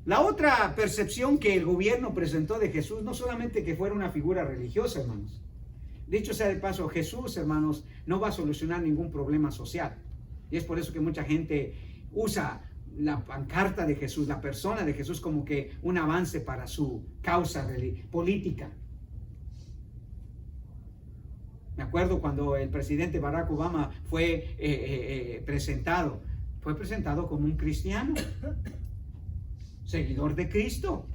La otra percepción que el gobierno presentó de Jesús, no solamente que fuera una figura religiosa, hermanos. Dicho sea de paso, Jesús, hermanos, no va a solucionar ningún problema social. Y es por eso que mucha gente usa la pancarta de Jesús, la persona de Jesús, como que un avance para su causa política. Me acuerdo cuando el presidente Barack Obama fue presentado como un cristiano, seguidor de Cristo.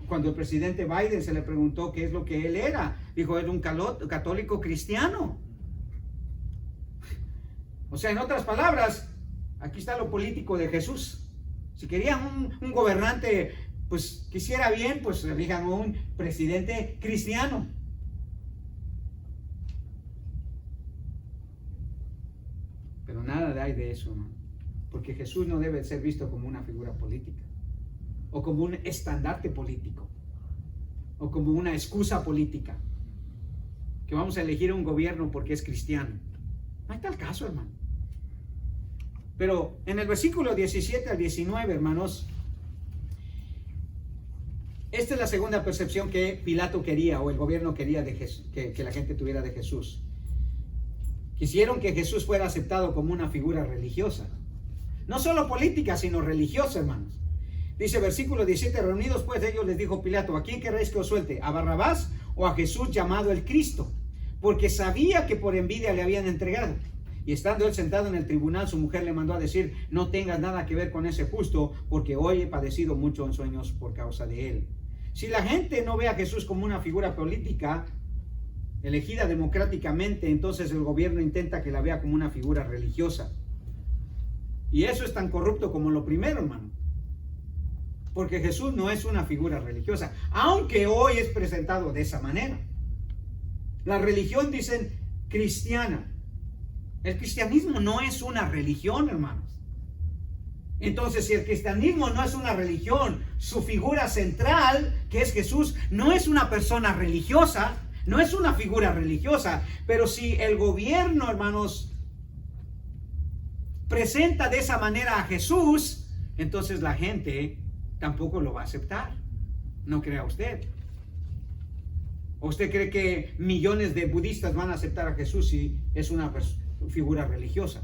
Cuando el presidente Biden se le preguntó qué es lo que él era, dijo, era un católico cristiano. O sea, en otras palabras, aquí está lo político de Jesús. Si querían un gobernante, pues que hiciera bien, pues elijan un presidente cristiano. Pero nada hay de eso, ¿no? Porque Jesús no debe ser visto como una figura política, o como un estandarte político, o como una excusa política, que vamos a elegir un gobierno porque es cristiano. No hay tal caso, hermano. Pero en el versículo 17 al 19, hermanos, esta es la segunda percepción que Pilato quería, o el gobierno quería de Jesús, que la gente tuviera de Jesús. Quisieron que Jesús fuera aceptado como una figura religiosa. No solo política, sino religiosa, hermanos. Dice versículo 17, reunidos pues ellos les dijo Pilato, ¿a quién queréis que os suelte? ¿A Barrabás o a Jesús llamado el Cristo? Porque sabía que por envidia le habían entregado. Y estando él sentado en el tribunal, su mujer le mandó a decir, no tengas nada que ver con ese justo, porque hoy he padecido mucho en sueños por causa de él. Si la gente no ve a Jesús como una figura política, elegida democráticamente, entonces el gobierno intenta que la vea como una figura religiosa. Y eso es tan corrupto como lo primero, hermano. Porque Jesús no es una figura religiosa, aunque hoy es presentado de esa manera. La religión, dicen, cristiana. El cristianismo no es una religión, hermanos. Entonces, si el cristianismo no es una religión, su figura central, que es Jesús, no es una persona religiosa, no es una figura religiosa. Pero si el gobierno, hermanos, presenta de esa manera a Jesús, entonces la gente tampoco lo va a aceptar. No crea usted. ¿O usted cree que millones de budistas van a aceptar a Jesús si es una figura religiosa?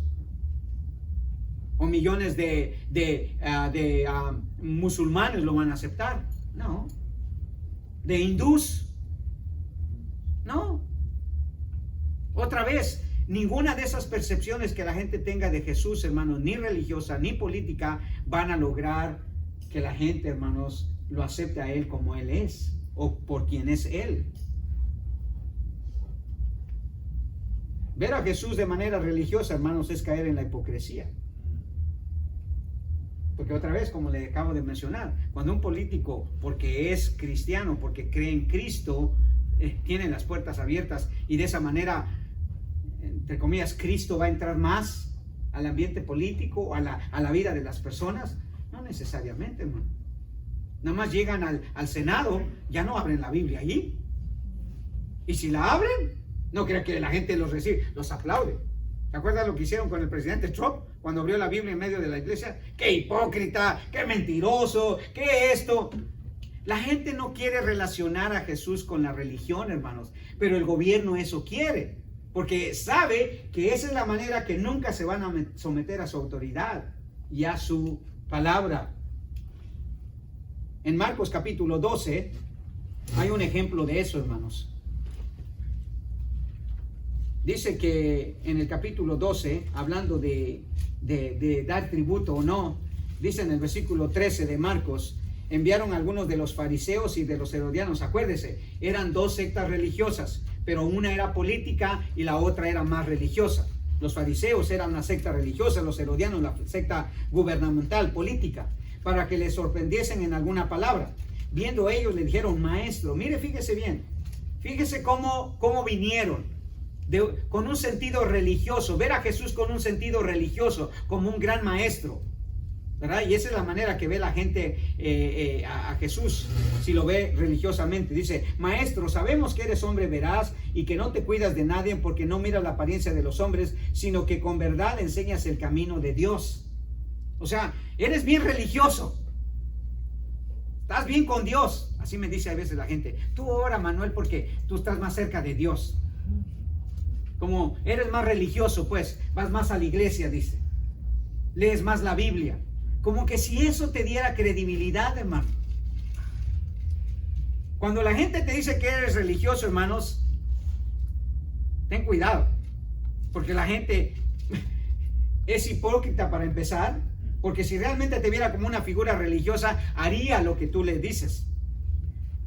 ¿O millones de musulmanes lo van a aceptar? No. ¿De hindús? No. Otra vez, ninguna de esas percepciones que la gente tenga de Jesús, hermanos, ni religiosa ni política, van a lograr que la gente, hermanos, lo acepte a Él como Él es, o por quien es Él. Ver a Jesús de manera religiosa, hermanos, es caer en la hipocresía. Porque otra vez, como le acabo de mencionar, cuando un político, porque es cristiano, porque cree en Cristo, tiene las puertas abiertas y de esa manera, entre comillas, Cristo va a entrar más al ambiente político, a la vida de las personas, no necesariamente, hermano. Nada más llegan al Senado, ya no abren la Biblia allí. Y si la abren, no crea que la gente los recibe, los aplaude. ¿Se acuerdan lo que hicieron con el presidente Trump cuando abrió la Biblia en medio de la iglesia? ¡Qué hipócrita! ¡Qué mentiroso! ¿Qué esto? La gente no quiere relacionar a Jesús con la religión, hermanos, pero el gobierno eso quiere, porque sabe que esa es la manera que nunca se van a someter a su autoridad y a su palabra. En Marcos capítulo 12 hay un ejemplo de eso, hermanos. Dice que en el capítulo 12, hablando de dar tributo o no, dice en el versículo 13 de Marcos, enviaron algunos de los fariseos y de los herodianos. Acuérdese, eran dos sectas religiosas, pero una era política y la otra era más religiosa. Los fariseos eran una secta religiosa, los herodianos la secta gubernamental, política, para que les sorprendiesen en alguna palabra. Viendo ellos, le dijeron: maestro, mire, fíjese bien, fíjese cómo vinieron con un sentido religioso, ver a Jesús con un sentido religioso, como un gran maestro, ¿verdad? Y esa es la manera que ve la gente a Jesús, si lo ve religiosamente. Dice: maestro, sabemos que eres hombre veraz y que no te cuidas de nadie, porque no miras la apariencia de los hombres, sino que con verdad enseñas el camino de Dios. O sea, eres bien religioso, estás bien con Dios. Así me dice a veces la gente: tú ora, Manuel, porque tú estás más cerca de Dios. Como eres más religioso, pues vas más a la iglesia, dice, lees más la Biblia. Como que si eso te diera credibilidad, hermano. Cuando la gente te dice que eres religioso, hermanos, ten cuidado, porque la gente es hipócrita para empezar, porque si realmente te viera como una figura religiosa, haría lo que tú le dices.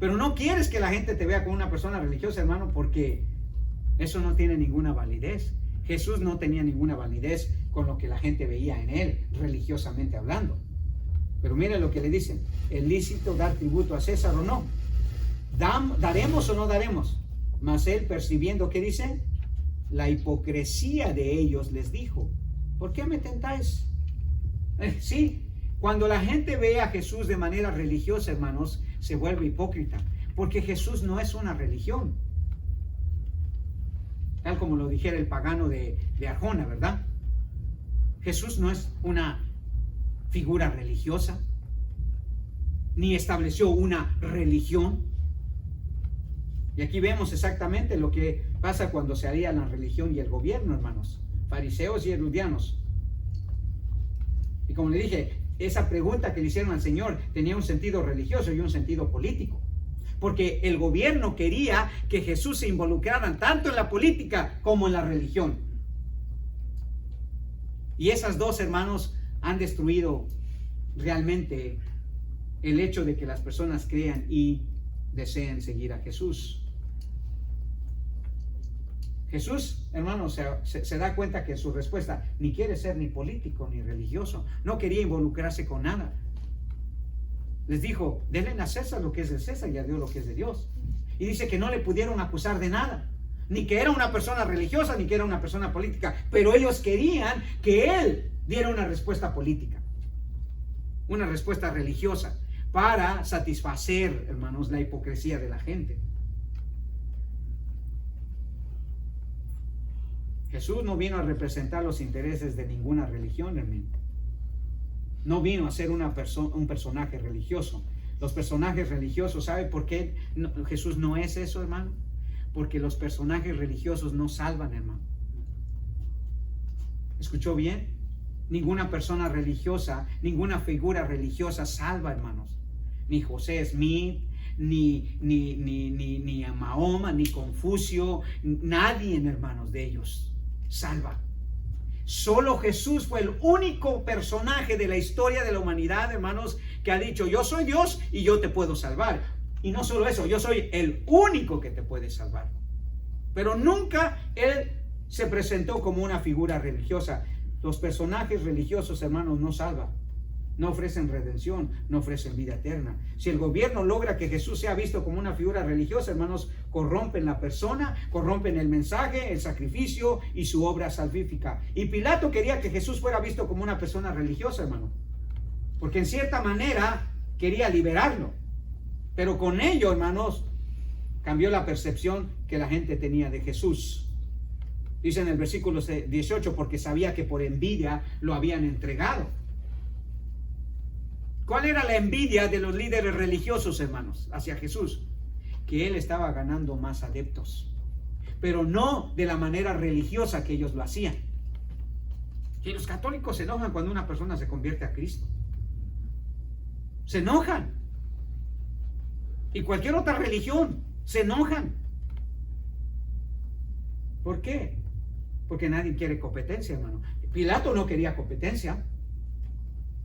Pero no quieres que la gente te vea como una persona religiosa, hermano, porque eso no tiene ninguna validez. Jesús no tenía ninguna validez con lo que la gente veía en él, religiosamente hablando. Pero mire lo que le dicen: ¿es lícito dar tributo a César o no? ¿Daremos o no daremos? Mas él, percibiendo, ¿qué dice? La hipocresía de ellos, les dijo: ¿por qué me tentáis? Sí, cuando la gente ve a Jesús de manera religiosa, hermanos, se vuelve hipócrita, porque Jesús no es una religión, tal como lo dijera el pagano de Arjona, ¿verdad? Jesús no es una figura religiosa, ni estableció una religión. Y aquí vemos exactamente lo que pasa cuando se haría la religión y el gobierno, hermanos, fariseos y herodianos. Y como le dije, esa pregunta que le hicieron al Señor tenía un sentido religioso y un sentido político, porque el gobierno quería que Jesús se involucrara tanto en la política como en la religión. Y esas dos, hermanos, han destruido realmente el hecho de que las personas crean y deseen seguir a Jesús. Jesús, hermanos, se da cuenta que su respuesta ni quiere ser ni político ni religioso. No quería involucrarse con nada. Les dijo: denle a César lo que es de César y a Dios lo que es de Dios. Y dice que no le pudieron acusar de nada, ni que era una persona religiosa, ni que era una persona política. Pero ellos querían que él diera una respuesta política, una respuesta religiosa, para satisfacer, hermanos, la hipocresía de la gente. Jesús no vino a representar los intereses de ninguna religión, hermano. No vino a ser un personaje religioso. Los personajes religiosos, ¿sabe por qué Jesús no es eso, hermano? Porque los personajes religiosos no salvan, hermano. ¿Escuchó bien? Ninguna persona religiosa, ninguna figura religiosa salva, hermanos. Ni José Smith, ni Mahoma, ni Confucio, nadie, hermanos, de ellos salva. Solo Jesús fue el único personaje de la historia de la humanidad, hermanos, que ha dicho: yo soy Dios y yo te puedo salvar. Y no solo eso, yo soy el único que te puede salvar. Pero nunca él se presentó como una figura religiosa. Los personajes religiosos, hermanos, no salvan, no ofrecen redención, no ofrecen vida eterna. Si el gobierno logra que Jesús sea visto como una figura religiosa, hermanos, corrompen la persona, corrompen el mensaje, el sacrificio y su obra salvífica. Y Pilato quería que Jesús fuera visto como una persona religiosa, hermano, porque en cierta manera quería liberarlo. Pero con ello, hermanos, cambió la percepción que la gente tenía de Jesús. Dice en el versículo 18: porque sabía que por envidia lo habían entregado. ¿Cuál era la envidia de los líderes religiosos, hermanos, hacia Jesús? Que él estaba ganando más adeptos, pero no de la manera religiosa que ellos lo hacían. Que los católicos se enojan cuando una persona se convierte a Cristo. Se enojan. Y cualquier otra religión se enojan. ¿Por qué? Porque nadie quiere competencia, hermano. Pilato no quería competencia.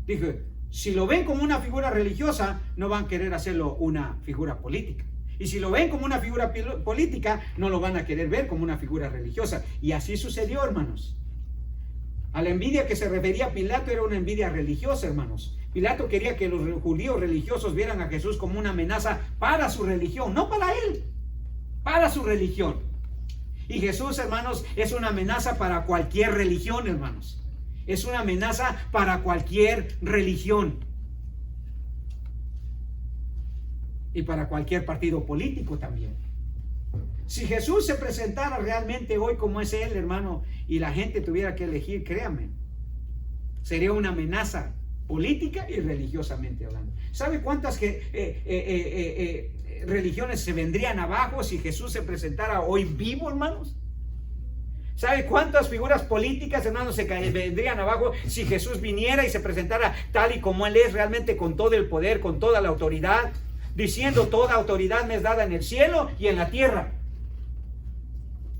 Dijo: Si lo ven como una figura religiosa, no van a querer hacerlo una figura política. Y si lo ven como una figura política, no lo van a querer ver como una figura religiosa. Y así sucedió, hermanos. A la envidia que se refería Pilato era una envidia religiosa, hermanos. Pilato quería que los judíos religiosos vieran a Jesús como una amenaza para su religión, no para él, para su religión. Y Jesús, hermanos, es una amenaza para cualquier religión, hermanos. Es una amenaza para cualquier religión. Y para cualquier partido político también. Si Jesús se presentara realmente hoy como es Él, hermano, y la gente tuviera que elegir, créanme, sería una amenaza política y religiosamente hablando. ¿Sabe cuántas religiones se vendrían abajo si Jesús se presentara hoy vivo, hermanos? ¿Sabe cuántas figuras políticas, hermanos, se vendrían abajo si Jesús viniera y se presentara tal y como Él es, realmente con todo el poder, con toda la autoridad, diciendo: toda autoridad me es dada en el cielo y en la tierra?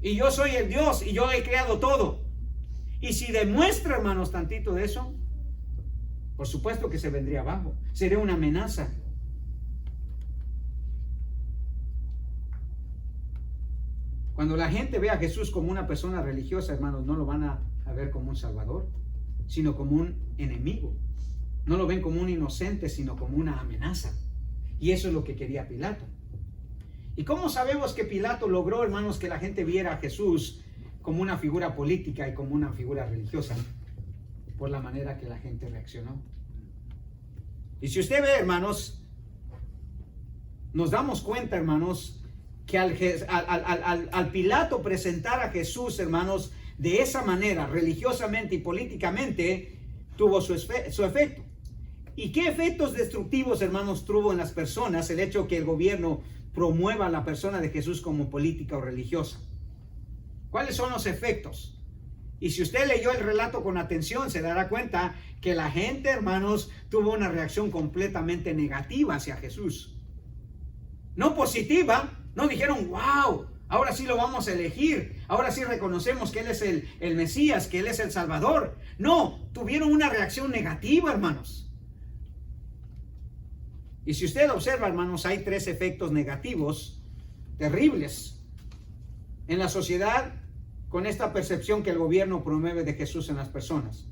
Y yo soy el Dios y yo he creado todo. Y si demuestra, hermanos, tantito de eso, por supuesto que se vendría abajo. Sería una amenaza. Cuando la gente ve a Jesús como una persona religiosa, hermanos, no lo van a ver como un salvador, sino como un enemigo. No lo ven como un inocente, sino como una amenaza. Y eso es lo que quería Pilato. ¿Y cómo sabemos que Pilato logró, hermanos, que la gente viera a Jesús como una figura política y como una figura religiosa? Por la manera que la gente reaccionó. Y si usted ve, hermanos, nos damos cuenta, hermanos, que al Pilato presentar a Jesús, hermanos, de esa manera, religiosamente y políticamente, tuvo su efecto. ¿Y qué efectos destructivos, hermanos, tuvo en las personas el hecho que el gobierno promueva a la persona de Jesús como política o religiosa? ¿Cuáles son los efectos? Y si usted leyó el relato con atención, se dará cuenta que la gente, hermanos, tuvo una reacción completamente negativa hacia Jesús. No positiva, no dijeron: wow, ahora sí lo vamos a elegir, ahora sí reconocemos que Él es el Mesías, que Él es el Salvador. No, tuvieron una reacción negativa, hermanos. Y si usted observa, hermanos, hay 3 efectos negativos terribles en la sociedad con esta percepción que el gobierno promueve de Jesús en las personas.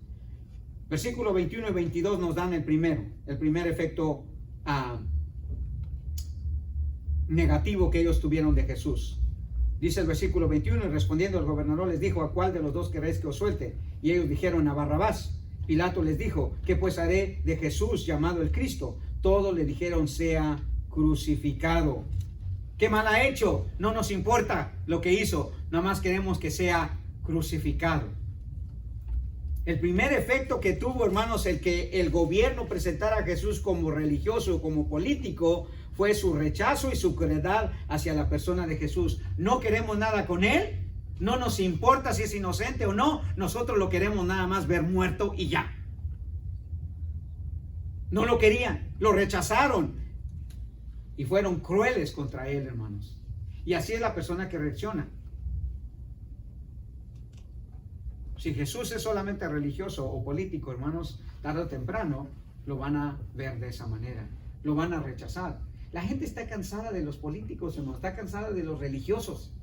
Versículos 21 y 22 nos dan el primer efecto negativo que ellos tuvieron de Jesús. Dice el versículo 21: y respondiendo el gobernador les dijo: ¿a cuál de los dos queréis que os suelte? Y ellos dijeron: a Barrabás. Pilato les dijo: ¿qué pues haré de Jesús llamado el Cristo? Todos le dijeron: sea crucificado. ¿Qué mal ha hecho? No nos importa lo que hizo, nada más queremos que sea crucificado. El primer efecto que tuvo, hermanos, el que el gobierno presentara a Jesús como religioso, como político, fue su rechazo y su crueldad hacia la persona de Jesús. No queremos nada con Él, no nos importa si es inocente o no, nosotros lo queremos nada más ver muerto y ya. No lo querían, lo rechazaron y fueron crueles contra Él, hermanos. Y así es la persona que reacciona. Si Jesús es solamente religioso o político, hermanos, tarde o temprano lo van a ver de esa manera, lo van a rechazar. La gente está cansada de los políticos, hermanos, está cansada de los religiosos.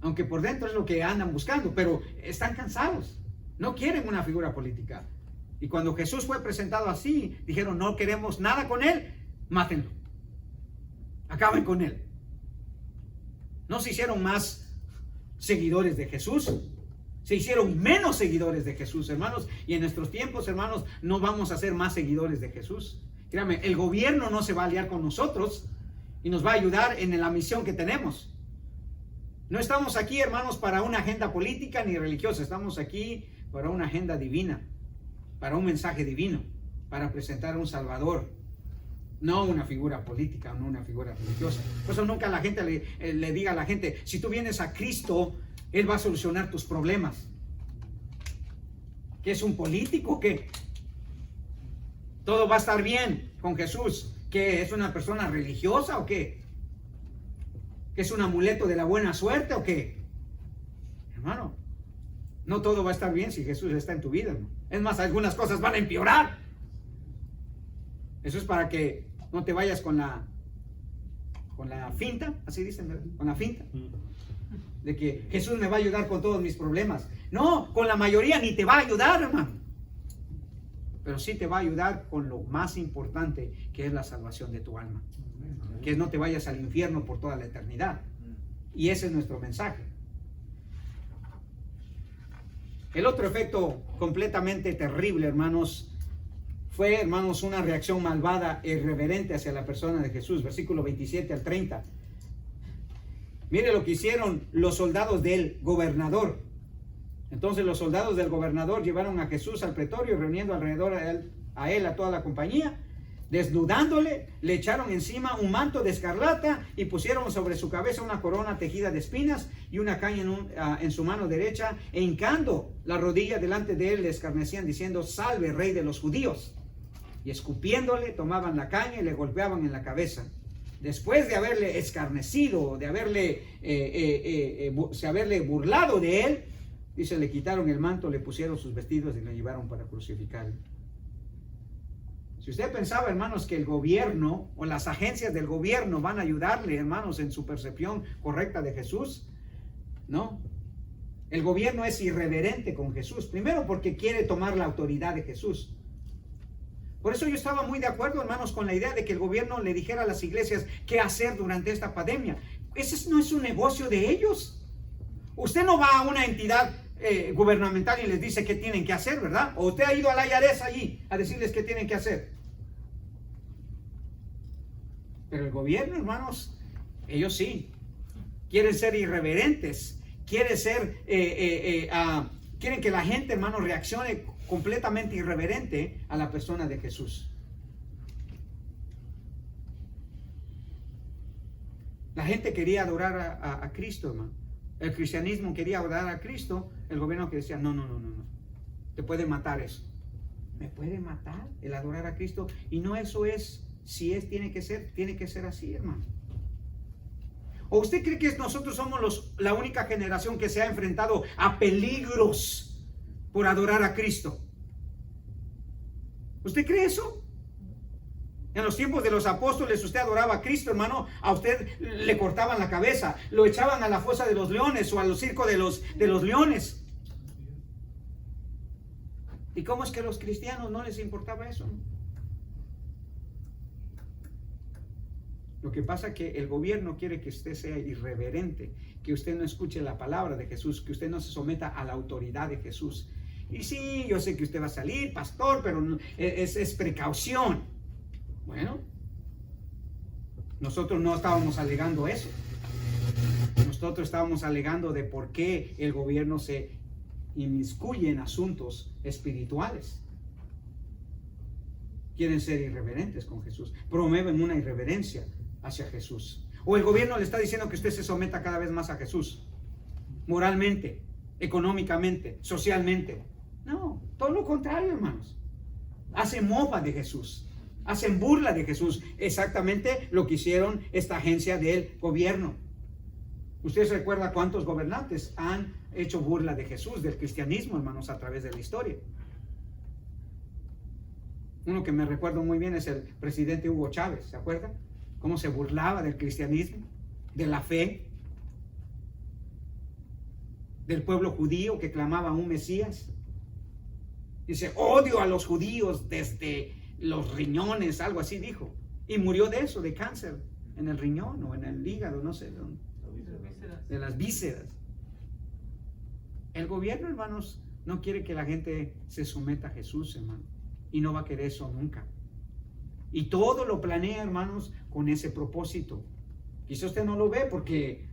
Aunque por dentro es lo que andan buscando, pero están cansados. No quieren una figura política. Y cuando Jesús fue presentado así, dijeron: no queremos nada con Él, mátenlo. Acaben con Él. No se hicieron más seguidores de Jesús, se hicieron menos seguidores de Jesús, hermanos. Y en nuestros tiempos, hermanos, no vamos a ser más seguidores de Jesús. Créame, el gobierno no se va a aliar con nosotros y nos va a ayudar en la misión que tenemos. No estamos aquí, hermanos, para una agenda política ni religiosa. Estamos aquí para una agenda divina, para un mensaje divino, para presentar a un Salvador, no una figura política, no una figura religiosa. Por eso nunca la gente le diga a la gente: si tú vienes a Cristo, Él va a solucionar tus problemas. ¿Qué es un político? ¿Qué? ¿Todo va a estar bien con Jesús? ¿Qué es una persona religiosa o qué? ¿Que es un amuleto de la buena suerte o qué? Hermano, no todo va a estar bien si Jesús está en tu vida, ¿no? Es más, algunas cosas van a empeorar. Eso es para que no te vayas con la finta, así dicen, ¿verdad? Con la finta de que Jesús me va a ayudar con todos mis problemas. No, con la mayoría ni te va a ayudar, hermano. Pero sí te va a ayudar con lo más importante, que es la salvación de tu alma. Que no te vayas al infierno por toda la eternidad. Y ese es nuestro mensaje. El otro efecto completamente terrible, hermanos, fue, hermanos, una reacción malvada e irreverente hacia la persona de Jesús. Versículo 27 al 30. Mire lo que hicieron los soldados del gobernador. Entonces los soldados del gobernador llevaron a Jesús al pretorio, reuniendo alrededor a él a toda la compañía. Desnudándole, le echaron encima un manto de escarlata y pusieron sobre su cabeza una corona tejida de espinas y una caña en su mano derecha, e hincando la rodilla delante de él le escarnecían diciendo: salve, rey de los judíos. Y escupiéndole tomaban la caña y le golpeaban en la cabeza. Después de haberle escarnecido, de haberle burlado de él, dice, le quitaron el manto, le pusieron sus vestidos y lo llevaron para crucificarlo. Si usted pensaba, hermanos, que el gobierno o las agencias del gobierno van a ayudarle, hermanos, en su percepción correcta de Jesús, no. El gobierno es irreverente con Jesús. Primero, porque quiere tomar la autoridad de Jesús. Por eso yo estaba muy de acuerdo, hermanos, con la idea de que el gobierno le dijera a las iglesias qué hacer durante esta pandemia. Ese no es un negocio de ellos. Usted no va a una entidad gubernamental y les dice qué tienen que hacer, ¿verdad? O usted ha ido a la IARES allí a decirles qué tienen que hacer. Pero el gobierno, hermanos, ellos sí quieren ser irreverentes, quieren que la gente, hermanos, reaccione completamente irreverente a la persona de Jesús. La gente quería adorar a Cristo, hermano. El cristianismo quería adorar a Cristo. El gobierno que decía, no, te puede matar eso. ¿Me puede matar el adorar a Cristo? Y no, eso es, tiene que ser así, hermano. ¿O usted cree que nosotros somos la única generación que se ha enfrentado a peligros por adorar a Cristo? ¿Usted cree eso? En los tiempos de los apóstoles, usted adoraba a Cristo, hermano, a usted le cortaban la cabeza, lo echaban a la fosa de los leones o al circo de los leones. ¿Y cómo es que a los cristianos no les importaba eso? Lo que pasa es que el gobierno quiere que usted sea irreverente, que usted no escuche la palabra de Jesús, que usted no se someta a la autoridad de Jesús. Y sí, yo sé que usted va a salir, pastor, pero es precaución. Bueno, nosotros no estábamos alegando eso. Nosotros estábamos alegando de por qué el gobierno se inmiscuye en asuntos espirituales. Quieren ser irreverentes con Jesús, promueven una irreverencia hacia Jesús. O el gobierno le está diciendo que usted se someta cada vez más a Jesús, moralmente, económicamente, socialmente. No, todo lo contrario, hermanos. Hacen mofa de Jesús, hacen burla de Jesús. Exactamente lo que hicieron esta agencia del gobierno. ¿Usted se recuerda cuántos gobernantes han hecho burla de Jesús, del cristianismo, hermanos, a través de la historia? Uno que me recuerdo muy bien es el presidente Hugo Chávez, ¿se acuerda? Cómo se burlaba del cristianismo, de la fe, del pueblo judío que clamaba a un Mesías. Dice, odio a los judíos desde los riñones, algo así dijo. Y murió de eso, de cáncer, en el riñón o en el hígado, no sé, de las vísceras. El gobierno, hermanos, no quiere que la gente se someta a Jesús, hermano. Y no va a querer eso nunca. Y todo lo planea, hermanos, con ese propósito. Quizá usted no lo ve porque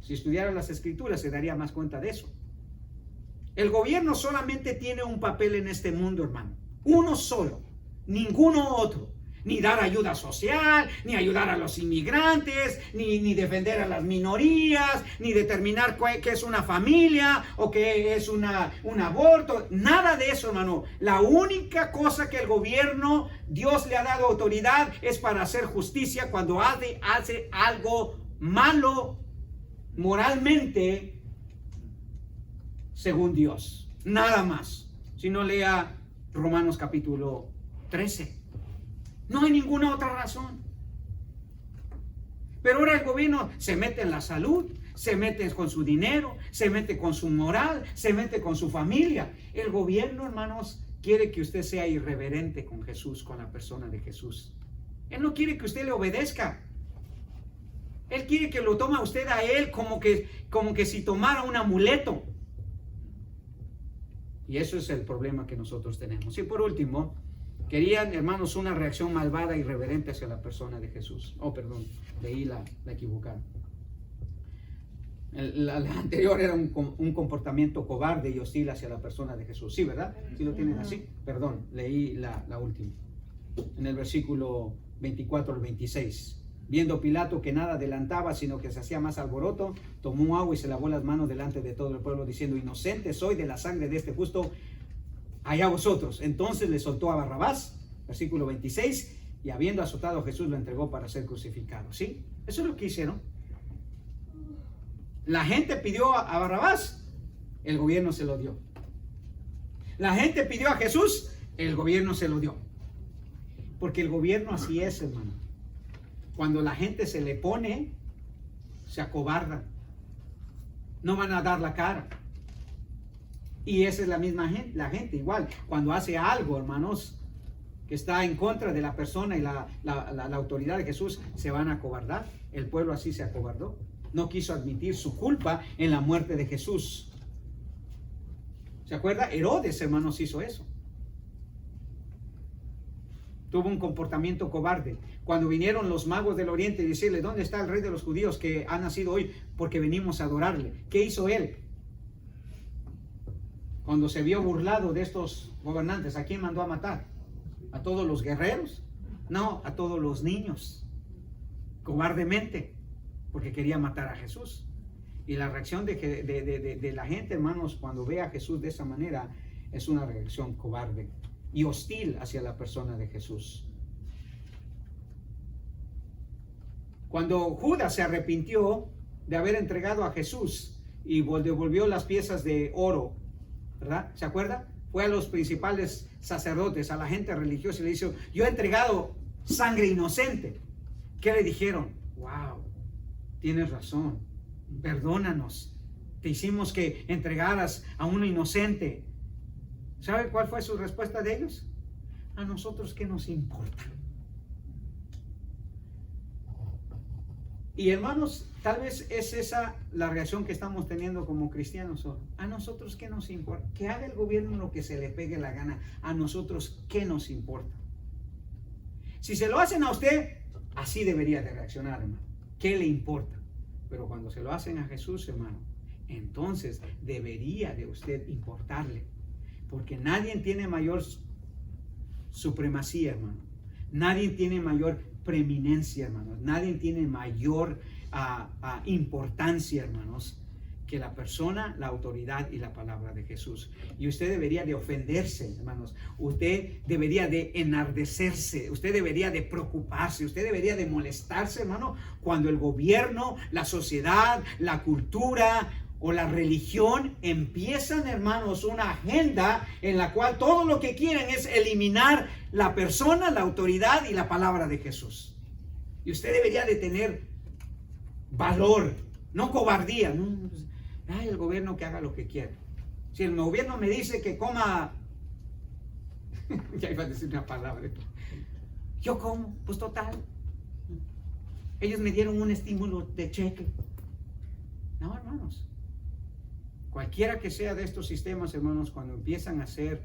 si estudiara las escrituras se daría más cuenta de eso. El gobierno solamente tiene un papel en este mundo, hermano. Uno solo. Ninguno otro. Ni dar ayuda social, ni ayudar a los inmigrantes, ni defender a las minorías, ni determinar qué es una familia o qué es un aborto. Nada de eso, hermano. La única cosa que el gobierno, Dios le ha dado autoridad, es para hacer justicia cuando hace algo malo moralmente según Dios. Nada más. Si no, lea Romanos capítulo 13. No hay ninguna otra razón. Pero ahora el gobierno se mete en la salud, se mete con su dinero, se mete con su moral, se mete con su familia. El gobierno, hermanos, quiere que usted sea irreverente con Jesús, con la persona de Jesús. Él no quiere que usted le obedezca. Él quiere que lo tome a usted a él como que si tomara un amuleto. Y eso es el problema que nosotros tenemos. Y por último, querían, hermanos, una reacción malvada y irreverente hacia la persona de Jesús. Oh, perdón, leí la equivocada. La anterior era un comportamiento cobarde y hostil hacia la persona de Jesús. Sí, ¿verdad? ¿Sí lo tienen así? Perdón, leí la última. En el versículo 24 al 26. Viendo Pilato que nada adelantaba, sino que se hacía más alboroto, tomó agua y se lavó las manos delante de todo el pueblo, diciendo: inocente soy de la sangre de este justo, allá vosotros. Entonces le soltó a Barrabás, versículo 26, y habiendo azotado a Jesús, lo entregó para ser crucificado. ¿Sí? Eso es lo que hicieron. La gente pidió a Barrabás, el gobierno se lo dio. La gente pidió a Jesús, el gobierno se lo dio. Porque el gobierno así es, hermano. Cuando la gente se le pone, se acobarda. No van a dar la cara. Y esa es la misma gente, la gente igual. Cuando hace algo, hermanos, que está en contra de la persona y la autoridad de Jesús, se van a acobardar. El pueblo así se acobardó. No quiso admitir su culpa en la muerte de Jesús. ¿Se acuerda? Herodes, hermanos, hizo eso. Tuvo un comportamiento cobarde. Cuando vinieron los magos del oriente y decirle: ¿dónde está el rey de los judíos que ha nacido hoy? Porque venimos a adorarle. ¿Qué hizo él? Cuando se vio burlado de estos gobernantes, ¿a quién mandó a matar? ¿A todos los guerreros? No, a todos los niños. Cobardemente, porque quería matar a Jesús. Y la reacción de la gente, hermanos, cuando ve a Jesús de esa manera, es una reacción cobarde y hostil hacia la persona de Jesús. Cuando Judas se arrepintió de haber entregado a Jesús y devolvió las piezas de oro, ¿verdad? ¿Se acuerda? Fue a los principales sacerdotes, a la gente religiosa, y le dijo: yo he entregado sangre inocente. ¿Qué le dijeron? Wow, tienes razón, perdónanos, te hicimos que entregaras a uno inocente. ¿Sabe cuál fue su respuesta de ellos? ¿A nosotros qué nos importa? Y hermanos, tal vez es esa la reacción que estamos teniendo como cristianos hoy. ¿A nosotros qué nos importa? Que haga el gobierno lo que se le pegue la gana. ¿A nosotros qué nos importa? Si se lo hacen a usted, así debería de reaccionar, hermano. ¿Qué le importa? Pero cuando se lo hacen a Jesús, hermano, entonces debería de usted importarle. Porque nadie tiene mayor supremacía, hermano. Nadie tiene mayor preeminencia, hermanos. Nadie tiene mayor importancia, hermanos, que la persona, la autoridad y la palabra de Jesús. Y usted debería de ofenderse, hermanos. Usted debería de enardecerse. Usted debería de preocuparse. Usted debería de molestarse, hermano, cuando el gobierno, la sociedad, la cultura o la religión empiezan, hermanos, una agenda en la cual todo lo que quieren es eliminar la persona, la autoridad y la palabra de Jesús. Y usted debería de tener valor, no cobardía. No, pues, ay, el gobierno que haga lo que quiera. Si el gobierno me dice que coma, ya iba a decir una palabra, yo como, pues total. Ellos me dieron un estímulo de cheque. No, hermanos. Cualquiera que sea de estos sistemas, hermanos, cuando empiezan a hacer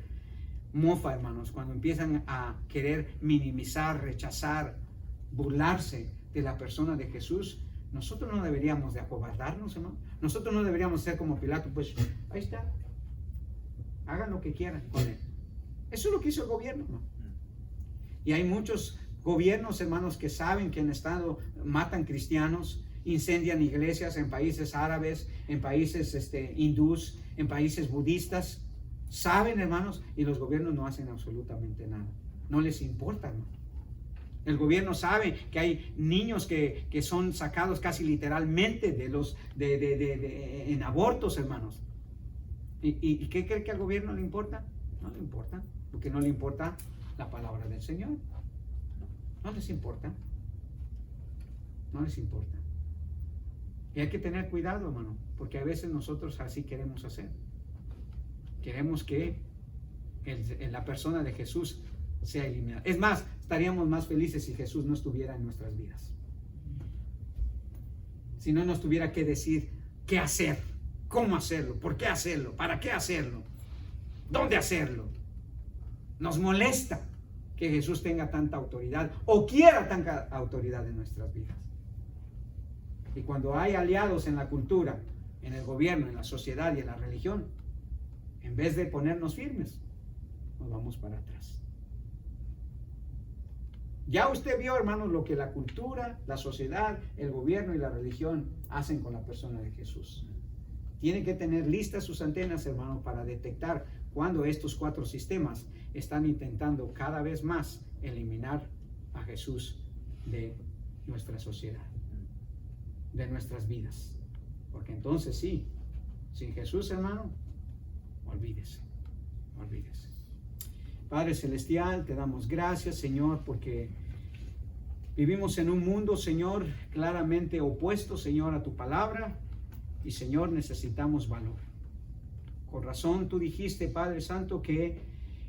mofa, hermanos, cuando empiezan a querer minimizar, rechazar, burlarse de la persona de Jesús, nosotros no deberíamos de acobardarnos, hermano. Nosotros no deberíamos ser como Pilato, pues ahí está, hagan lo que quieran con él. Eso es lo que hizo el gobierno, hermano. Y hay muchos gobiernos, hermanos, que saben que han estado, matan cristianos, incendian iglesias en países árabes, en países hindús, en países budistas. Saben, hermanos, y los gobiernos no hacen absolutamente nada. No les importa, hermano. El gobierno sabe que hay niños que son sacados casi literalmente en abortos, hermanos. ¿Y qué cree que al gobierno le importa? No le importa, porque no le importa la palabra del Señor. No les importa. No les importa. Y hay que tener cuidado, hermano, porque a veces nosotros así queremos hacer. Queremos que la persona de Jesús sea eliminada. Es más, estaríamos más felices si Jesús no estuviera en nuestras vidas. Si no nos tuviera que decir qué hacer, cómo hacerlo, por qué hacerlo, para qué hacerlo, dónde hacerlo. Nos molesta que Jesús tenga tanta autoridad o quiera tanta autoridad en nuestras vidas. Y cuando hay aliados en la cultura, en el gobierno, en la sociedad y en la religión, en vez de ponernos firmes, nos vamos para atrás. Ya usted vio, hermanos, lo que la cultura, la sociedad, el gobierno y la religión hacen con la persona de Jesús. Tiene que tener listas sus antenas, hermanos, para detectar cuando estos 4 sistemas están intentando cada vez más eliminar a Jesús de nuestra sociedad, de nuestras vidas. Porque entonces sí, sin Jesús, hermano, olvídese, olvídese. Padre Celestial, te damos gracias, Señor, porque vivimos en un mundo, Señor, claramente opuesto, Señor, a tu palabra. Y, Señor, necesitamos valor. Con razón tú dijiste, Padre Santo, que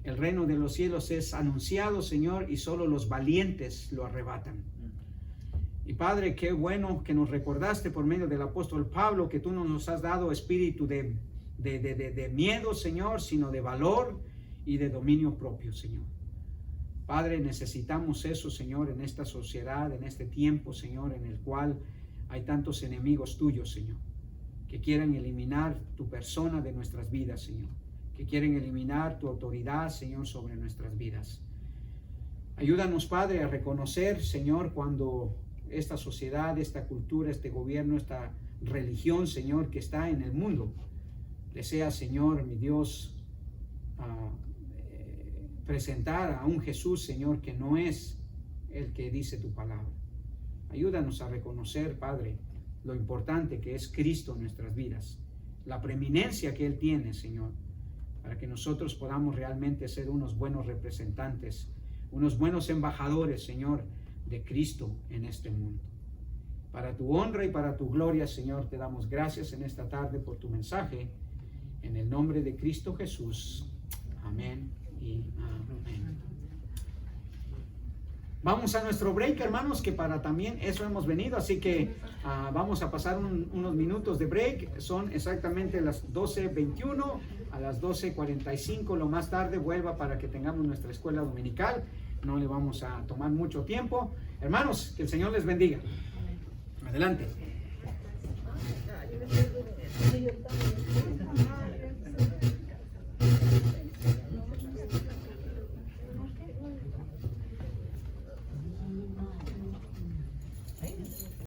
el reino de los cielos es anunciado, Señor, y solo los valientes lo arrebatan. Y, Padre, qué bueno que nos recordaste por medio del apóstol Pablo que tú no nos has dado espíritu de miedo, Señor, sino de valor y de dominio propio, Señor. Padre, necesitamos eso, Señor, en esta sociedad, en este tiempo, Señor, en el cual hay tantos enemigos tuyos, Señor, que quieren eliminar tu persona de nuestras vidas, Señor, que quieren eliminar tu autoridad, Señor, sobre nuestras vidas. Ayúdanos, Padre, a reconocer, Señor, cuando esta sociedad, esta cultura, este gobierno, esta religión, Señor, que está en el mundo, desea, Señor, mi Dios, presentar a un Jesús, Señor, que no es el que dice tu palabra. Ayúdanos a reconocer, Padre, lo importante que es Cristo en nuestras vidas, la preeminencia que Él tiene, Señor, para que nosotros podamos realmente ser unos buenos representantes, unos buenos embajadores, Señor, de Cristo en este mundo. Para tu honra y para tu gloria, Señor, te damos gracias en esta tarde por tu mensaje, en el nombre de Cristo Jesús. Amén y amén. Vamos a nuestro break, hermanos, que para también eso hemos venido, así que vamos a pasar unos minutos de break. Son exactamente las 12:21, a las 12:45 lo más tarde vuelva para que tengamos nuestra escuela dominical. No le vamos a tomar mucho tiempo. Hermanos, que el Señor les bendiga. Adelante.